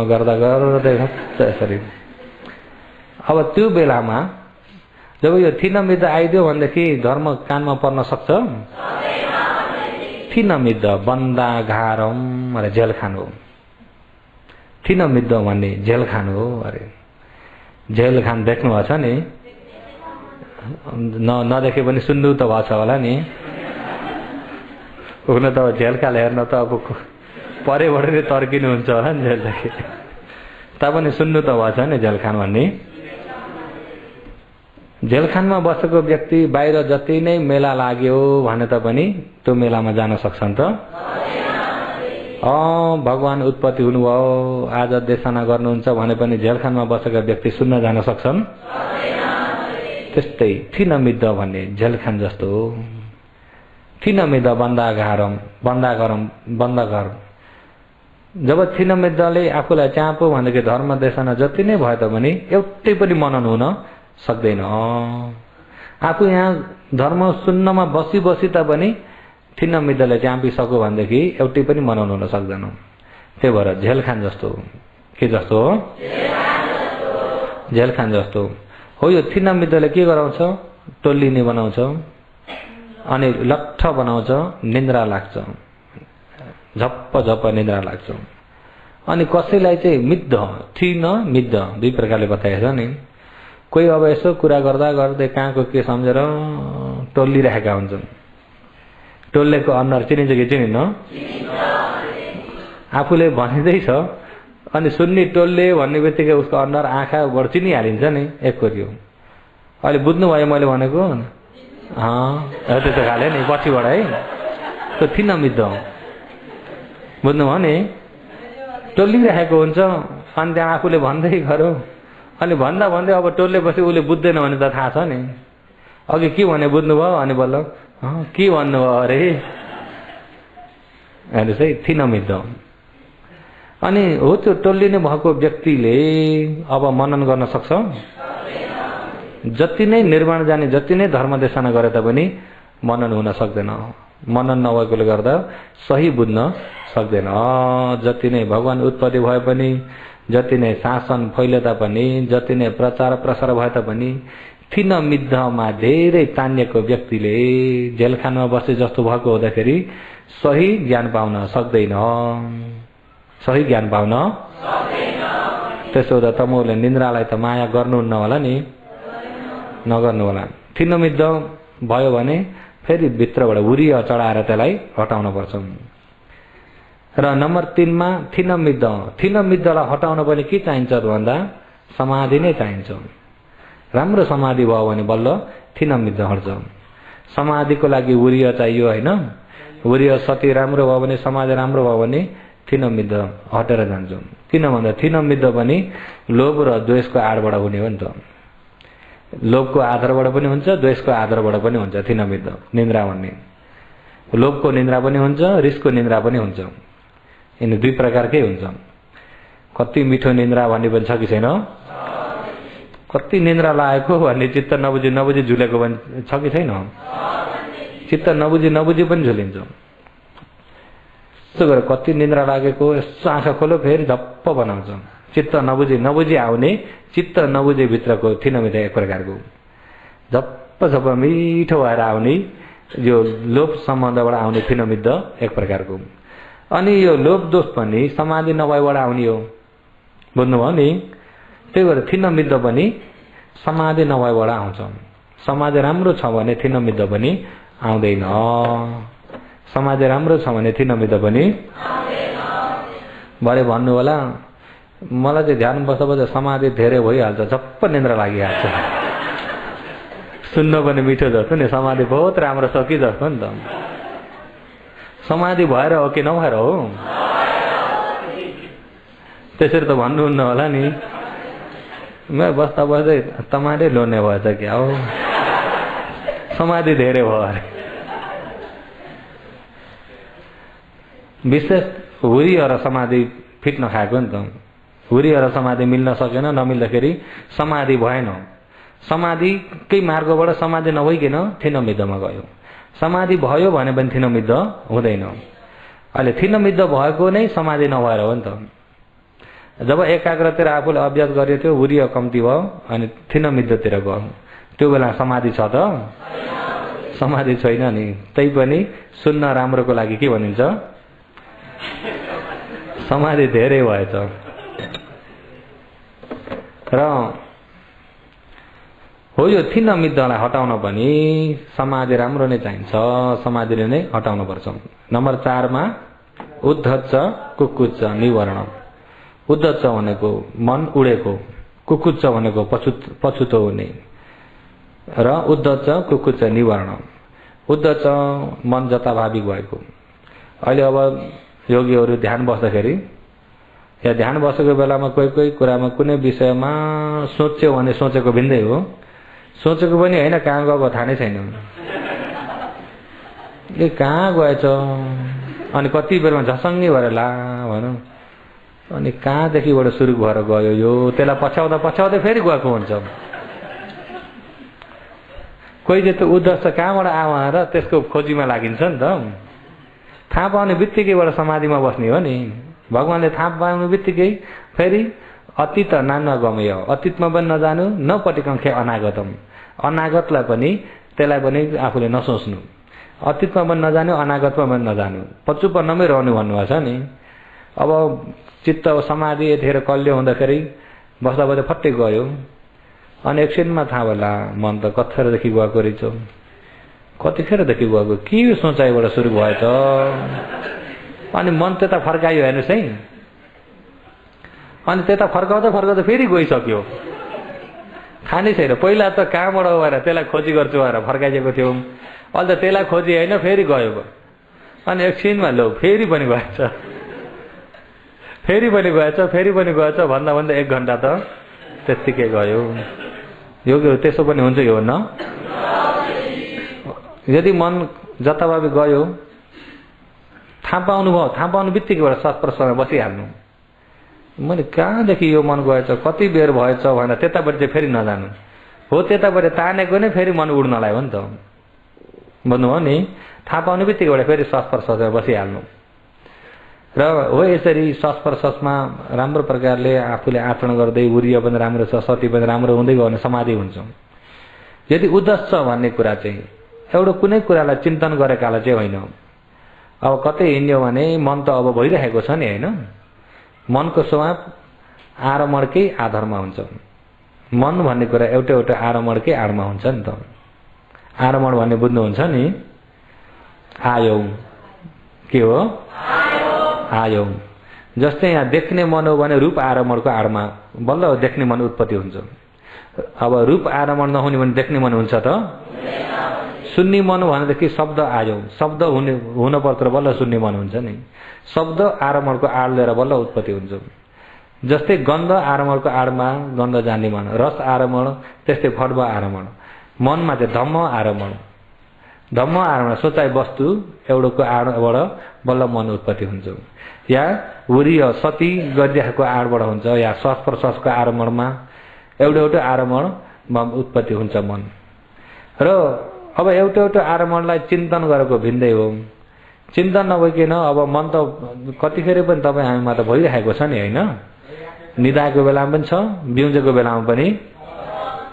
[SPEAKER 1] गर्दै यसरी। अब त्यो बेलामा जब यो थिनमिद्ध आइदियो भनेदेखि धर्म कानमा पर्न सक्छ? थिनमिद्ध बन्दा घारम अरे जेल खानु हो। थिनमिद्ध भन्ने जेल खानु हो अरे। जेल खान देख्नु भएको छ नि? नदेखे पनि सुन्नु त भएको छ होला नि? हुन त झेलखाल हेर्न त अब परेबाट नै तर्किनुहुन्छ होला नि जेलदेखि, तापनि सुन्नु त भएको छ नि जेलखान भन्ने। जेलखानमा बसेको व्यक्ति बाहिर जति नै मेला लाग्यो भने पनि त्यो मेलामा जान सक्छन् त? भगवान उत्पत्ति हुनुभयो आज देशना गर्नुहुन्छ भने पनि जेलखानमा बसेका व्यक्ति सुन्न जान सक्छन्? त्यस्तै थिनमिद्ध भन्ने जेलखान जस्तो हो। थिनमिद्ध बन्दा घर। जब थिनमिद्धले आफूलाई चाँपो भनेको धर्म देशना जति नै भए तापनि एउटै पनि मनन हुन सक्दैन। आफू यहाँ धर्म सुन्नमा बसी तापनि थिनमिद्धले चाँपिसक्यो भनेदेखि एउटै पनि मनन हुन सक्दैन। त्यही भएर झेलखान जस्तो हो। के जस्तो हो? झेलखान जस्तो हो। यो थिनमिद्धले के गराउँछ? टोल्लिने बनाउँछ अनि लट्ठ बनाउँछ, निन्द्रा लाग्छ, झप्प निन्द्रा लाग्छ। अनि कसैलाई चाहिँ मिद्ध थिनमिद्ध दुई प्रकारले बताएको छ नि। कोही अब यसो कुरा गर्दै कहाँको के सम्झेर टोल्लिरहेका हुन्छन्। टोल्लेको अनुहार चिनिन्छ कि चिनिन्न? आफूले भनिँदैछ अनि सुन्ने टोल्ले भन्ने बित्तिकै उसको अनुहार आँखाबाट चिनिहालिन्छ नि एकचोटि हो। अहिले बुझ्नुभयो मैले भनेको? त्यस्तो खाले नि पछिबाट है, त्यो थिनमिद्ध बुझ्नुभयो नि? टोल्लिरहेको हुन्छ अनि त्यहाँ आफूले भन्दै गऱ्यो अनि भन्दा अब टोल्लेपछि उसले बुझ्दैन भने त थाहा छ नि। अघि के भने बुझ्नुभयो अनि बल्ल के भन्नुभयो अरे हेर्नुहोस् है, थिनमिद्ध। अनि हो त्यो टोल्लिने भएको व्यक्तिले अब मनन गर्न सक्छ? जति नै निर्वाण जाने जति नै धर्म देशना गरे तापनि मनन हुन सक्दैन। मनन नभएकोले गर्दा सही बुझ्न सक्दैन। जति नै भगवान उत्पत्ति भए पनि, जति नै शासन फैले तापनि, जति नै प्रचार प्रसार भए तापनि थिनमिद्धमा धेरै तानिएको व्यक्तिले जेलखानमा बसे जस्तो भएको हुँदाखेरि सही ज्ञान पाउन सक्दैन। सही ज्ञान पाउन त्यसो हुँदा तमोले निन्द्रालाई त माया गर्नुहुन्न होला नि? नगर्नु होला। थिनमिद्ध भयो भने फेरि भित्रबाट उरिय चढाएर त्यसलाई हटाउन पर्छ। र नम्बर 3 मा थिनमिद्धलाई हटाउन पनि के चाहिन्छ भन्दा समाधि नै चाहिन्छ। राम्रो समाधि भयो भने बल्ल थिनमिद्ध हट्छ। समाधिको लागि उरिय चाहियो हैन। उरिय सती राम्रो भयो भने समाधि राम्रो भयो भने थिनमिद्ध हटेर जान्छ। किन भन्दा थिनमिद्ध पनि लोभ र द्वेषको आडबाट हुने हो नि त। लोभको आधारबाट पनि हुन्छ, द्वेषको आधारबाट पनि हुन्छ थिनमिद्ध निन्द्रा भन्ने। लोभको निन्द्रा पनि हुन्छ, रिसको निन्द्रा पनि हुन्छ। यिनी दुई प्रकारकै हुन्छ। कति मिठो निन्द्रा भन्ने पनि छ कि छैन? कति निन्द्रा लागेको भन्ने चित्त नबुझी झुलेको पनि छ कि छैन? चित्त नबुझी पनि झुलिन्छ। यसो गरेर कति निन्द्रा लागेको यसो आँखा खोलो फेरि झप्प बनाउँछ। चित्त नबुझी आउने, चित्त नबुझे भित्रको थिनमिद्ध एक प्रकारको झप्प मिठो भएर आउने, यो लोभ सम्बन्धबाट आउने थिनमिद्ध एक प्रकारको। अनि यो लोभ दोष पनि समाधि नभएबाट आउने हो, बुझ्नुभयो नि? त्यही भएर थिनमिद्ध पनि समाधि नभएबाट आउँछ। समाधि राम्रो छ भने थिनमिद्ध पनि आउँदैन। समाधि राम्रो छ भने थिनमिद्ध पनि आउँदैन। भरे भन्नु होला मलाई चाहिँ ध्यान बस्दा समाधि धेरै भइहाल्छ, झप्प निन्द्रा लागिहाल्छ। सुन्न पनि मिठो जस्तो नि, समाधि बहुत राम्रो छ कि जस्तो नि त। समाधि भएर हो कि नभएर हो? त्यसरी त भन्नुहुन्न होला नि। मैं बस्दा बस्दै तमाले लोने भएछ क्या हो, समाधि धेरै भयो अरे। विशेष हुरी र समाधि फिट नखाएको नि त। हुरी र समाधि मिल्न सकेन, नमिल्दाखेरि समाधि भएन। समाधिकै मार्गबाट समाधि नभइकन थिनमिद्धमा गयो। समाधि भयो भने पनि थिनमिद्ध हुँदैन। अहिले थिनमिद्ध भएको नै समाधि नभएर हो नि त। जब एकाग्रतिर आफूले अभ्यास गरेको थियो, हुरी कम्ती भयो अनि थिनमिद्धतिर गयो, त्यो बेला समाधि छ त? समाधि छैन नि। तै पनि सुन्न राम्रोको लागि के भनिन्छ? समाधि धेरै भएछ। र हो यो थिनमिद्धलाई हटाउन पनि समाधि राम्रो नै चाहिन्छ। समाधिले नै हटाउन पर्छ। नम्बर 4 मा उद्धच्च कुकुच्च निवरण। उद्धच्च भनेको मन उडेको, कुकुच्च भनेको पछुतो हुने र उद्धच्च कुकुच्च निवरण। उद्धच्च मन जताभावी भएको। अहिले अब योगीहरू ध्यान बस्दाखेरि या ध्यान बसेको बेलामा कोही कुरामा कुनै विषयमा सोच्यो भने सोचेको भिन्दै हो, सोचेको पनि होइन, कहाँ गएको थाहा नै छैन। ए कहाँ गएछ? अनि कति बेरमा झसङ्गी भएर ला भनौँ, अनि कहाँदेखिबाट सुरु भएर गयो यो, त्यसलाई पछ्याउँदा फेरि गएको हुन्छ। कोही चाहिँ त्यो उद्धश्च कहाँबाट आएर त्यसको खोजीमा लागिन्छ नि त। थाहा पाउने बित्तिकैबाट समाधिमा बस्ने हो नि। भगवानले थाहा पाउने बित्तिकै फेरि अतीत नान्वगमय, अतीतमा पनि नजानु, नपटिकाङ्क्षे अनागतम। अनागतलाई पनि त्यसलाई पनि आफूले नसोच्नु। अतीतमा पनि नजानु, अनागतमा पनि नजानु, पछुपन्नमै रहनु भन्नुभएको छ नि। अब चित्त समाधि यतिखेर कल्यो हुँदाखेरि बस्दा फट्टै गयो, अनि एकछिनमा थाहा होला मन त कतिखेरदेखि गएको रहेछ, कतिखेरदेखि गएको, के सोचाइबाट सुरु भएछ। अनि मन त्यता फर्कायो हेर्नुहोस् है, अनि त्यता फर्काउँदा फेरि गइसक्यो, थाहा नै छैन। पहिला त कहाँबाट भएर त्यसलाई खोजी गर्छु भनेर फर्काइदिएको थियो, अहिले त त्यसलाई खोजी होइन फेरि गयो, अनि एकछिनमा लो फेरि पनि गएछ, फेरि पनि गएछ भन्दा 1 घन्टा त त्यत्तिकै गयो। योगीहरू त्यसो पनि हुन्छ यो न? यदि मन जताभावी गयो, थाहा पाउनु बित्तिकैबाट सत्प्रश्नमा बसिहाल्नु। मैले कहाँदेखि यो मन गएछ, कति बेर भएछ भनेर त्यतापट्टि चाहिँ फेरि नजानु हो। त्यतापट्टि तानेको नै फेरि मन उड्नलाई हो नि त, भन्नुभयो नि। थाहा पाउनु बित्तिकैबाट फेरि सत्प्रश्नमा बसिहाल्नु। र हो यसरी सत्प्रश्नमा राम्रो प्रकारले आफूले आचरण गर्दै उरिय पनि राम्रो छ, सती पनि राम्रो हुँदै गयो भने समाधि हुन्छ। यदि उद्धश्च भन्ने कुरा चाहिँ एउटा कुनै कुरालाई चिन्तन गरेकालाई चाहिँ होइन। अब कतै हिँड्यो भने मन त अब भइरहेको छ नि, होइन? मनको स्वभाव आरमणकै आधारमा हुन्छ। मन भन्ने कुरा एउटा आरमणकै आडमा हुन्छ नि त। आरमण भन्ने बुझ्नुहुन्छ नि? आयौ के हो? आयौ। जस्तै यहाँ देख्ने मन हो भने रूप आरमणको आडमा बल्ल देख्ने मन उत्पत्ति हुन्छ। अब रूप आरमण नहुने भने देख्ने मन हुन्छ त? सुन्ने मन भनेदेखि शब्द आयौ, शब्द हुन पर्छ बल्ल सुन्ने मन हुन्छ नि। शब्द आरमणको आड लिएर बल्ल उत्पत्ति हुन्छ। जस्तै गन्ध आरमणको आडमा गन्ध जान्ने मन, रस आरमण, त्यस्तै फड्ब आरमण, मनमा चाहिँ धम्म आरमण। धम्म आरमण सोचाइ वस्तु एउटाको आडबाट बल्ल मन उत्पत्ति हुन्छ। या उरीय सती गरिरहेको आडबाट हुन्छ, या श्वास प्रश्वासको आरमणमा एउटा आरमणमा उत्पत्ति हुन्छ मन। र अब एउटा आरमणलाई चिन्तन गरेको भिन्दै हो। चिन्तन नभइकन अब मन त कतिखेर पनि तपाईँ हामीमा त भइरहेको छ नि, होइन? निदाएको बेलामा पनि छ, बिउजेको बेलामा पनि,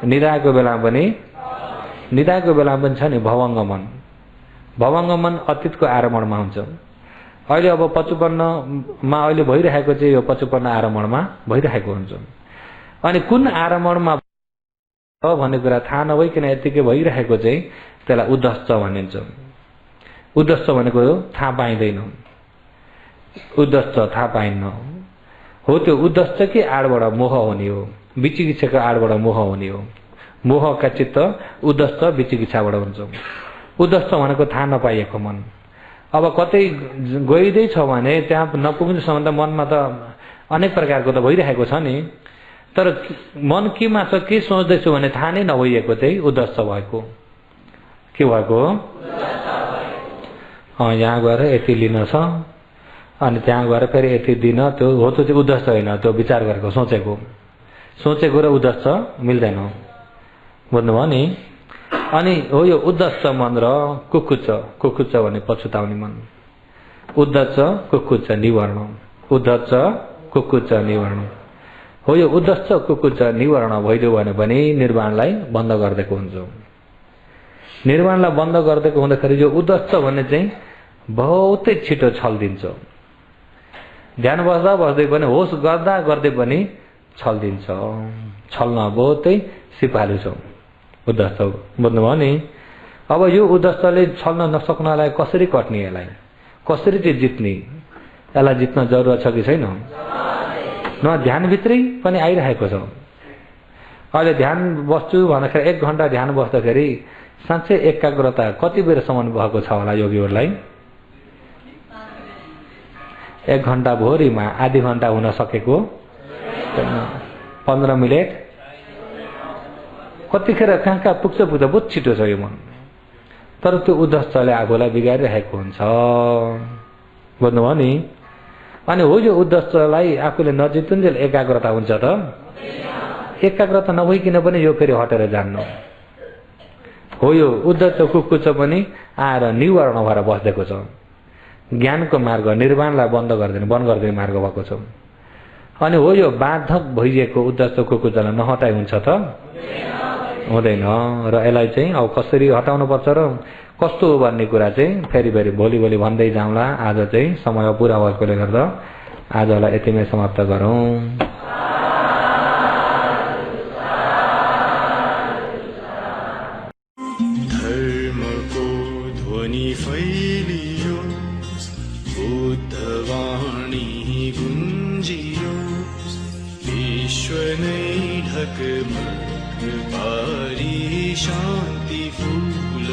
[SPEAKER 1] निदाएको बेलामा पनि, निदाएको बेलामा पनि छ नि भवङ्ग मन। भवङ्ग मन अतीतको आरमणमा हुन्छ। अहिले अब 55मा अहिले भइरहेको चाहिँ यो 55 आरमणमा भइरहेको हुन्छ। अनि कुन आरमणमा भन्ने कुरा थाहा नभइकन यतिकै भइरहेको चाहिँ त्यसलाई उद्धश्च भनिन्छ। उद्धश्च भनेको थाहा पाइँदैन, उद्धश्च थाहा पाइन्न हो। त्यो उद्धश्च कि आडबाट मोह हुने हो, विचिकित्साको आडबाट मोह हुने हो। मोहका चित्त उद्धश्च विचिकित्साबाट हुन्छ। उद्धश्च भनेको थाहा नपाइएको मन। अब कतै गइदैछ भने त्यहाँ नपुग्नेसम्म त मनमा त अनेक प्रकारको त भइरहेको छ नि, तर मन केमा छ, के सोच्दैछु भने थाहा नै नभइएको चाहिँ उद्धश्च भएको। के भएको? यहाँ गएर यति लिन छ, अनि त्यहाँ गएर फेरि यति दिन, त्यो हो त्यो चाहिँ उद्धश्च होइन, त्यो विचार गरेको सोचेको। सोचेको र उद्धश्च मिल्दैन, बुझ्नुभयो नि? अनि हो यो उद्धश्च मन र कुकुच्च। कुकुच्च भने पछुताउने मन। उद्धश्च कुकुच्च निवर्ण, उद्धश्च कुकुच्च निवर्ण हो। यो उद्धश्च कुकुच्च निवर्ण भइदियो भने पनि निर्वाणलाई बन्द गरिदिएको हुन्छ। निर्वाणलाई बन्द गरिदिएको हुँदाखेरि यो उद्धश्च भन्ने चाहिँ बहुतै छिटो छल्दिन्छ। ध्यान बस्दा बस्दै पनि, होस गर्दा गर्दै पनि छल्दिन्छ। छल्न बहुतै सिपालु छ उद्धश्च, बुझ्नुभयो नि? अब यो उद्धश्चले छल्न नसक्नलाई कसरी कट्ने, यसलाई कसरी चाहिँ जित्ने? यसलाई जित्न जरुरत छ कि छैन? न ध्यानभित्रै पनि आइरहेको छ। अहिले ध्यान बस्छु भन्दाखेरि 1 घण्टा ध्यान बस्दाखेरि साँच्चै एकाग्रता कति बेरसम्म भएको छ होला योगीहरूलाई? 1 घण्टा भोरिमा आधी घण्टा हुन सकेको, 15 मिनट कतिखेर कहाँ पुग्छ बहुत छिटो छ यो मन। तर त्यो उद्धश्चले आफूलाई बिगारिरहेको हुन्छ, बुझ्नुभयो नि? अनि हो यो उद्धश्चलाई आफूले नजितुन्जेल एकाग्रता हुन्छ त? एकाग्रता नभइकन पनि यो फेरि हटेर जान्न हो। यो उद्धश्च कुकुच्च पनि आएर निवारण भएर बस्देको छ। ज्ञानको मार्ग, निर्वाणलाई बन्द गरिदिने मार्ग भएको छ। अनि हो यो बाधक भइएको उद्धश्च कुकुच्चलाई नहटाइ हुन्छ त? हुँदैन। र यसलाई चाहिँ अब कसरी हटाउनु पर्छ र कस्तो हो भन्ने कुरा चाहिँ फेरि भोलि भन्दै जाउँला। आज चाहिँ समय पुरा भएकोले गर्दा आजलाई यतिमै समाप्त गरौँ।
[SPEAKER 2] धर्मको ध्वनि फैलियो, बुद्धवाणी गुन्जियो, विश्व नै ढकमक पारी शान्ति फूल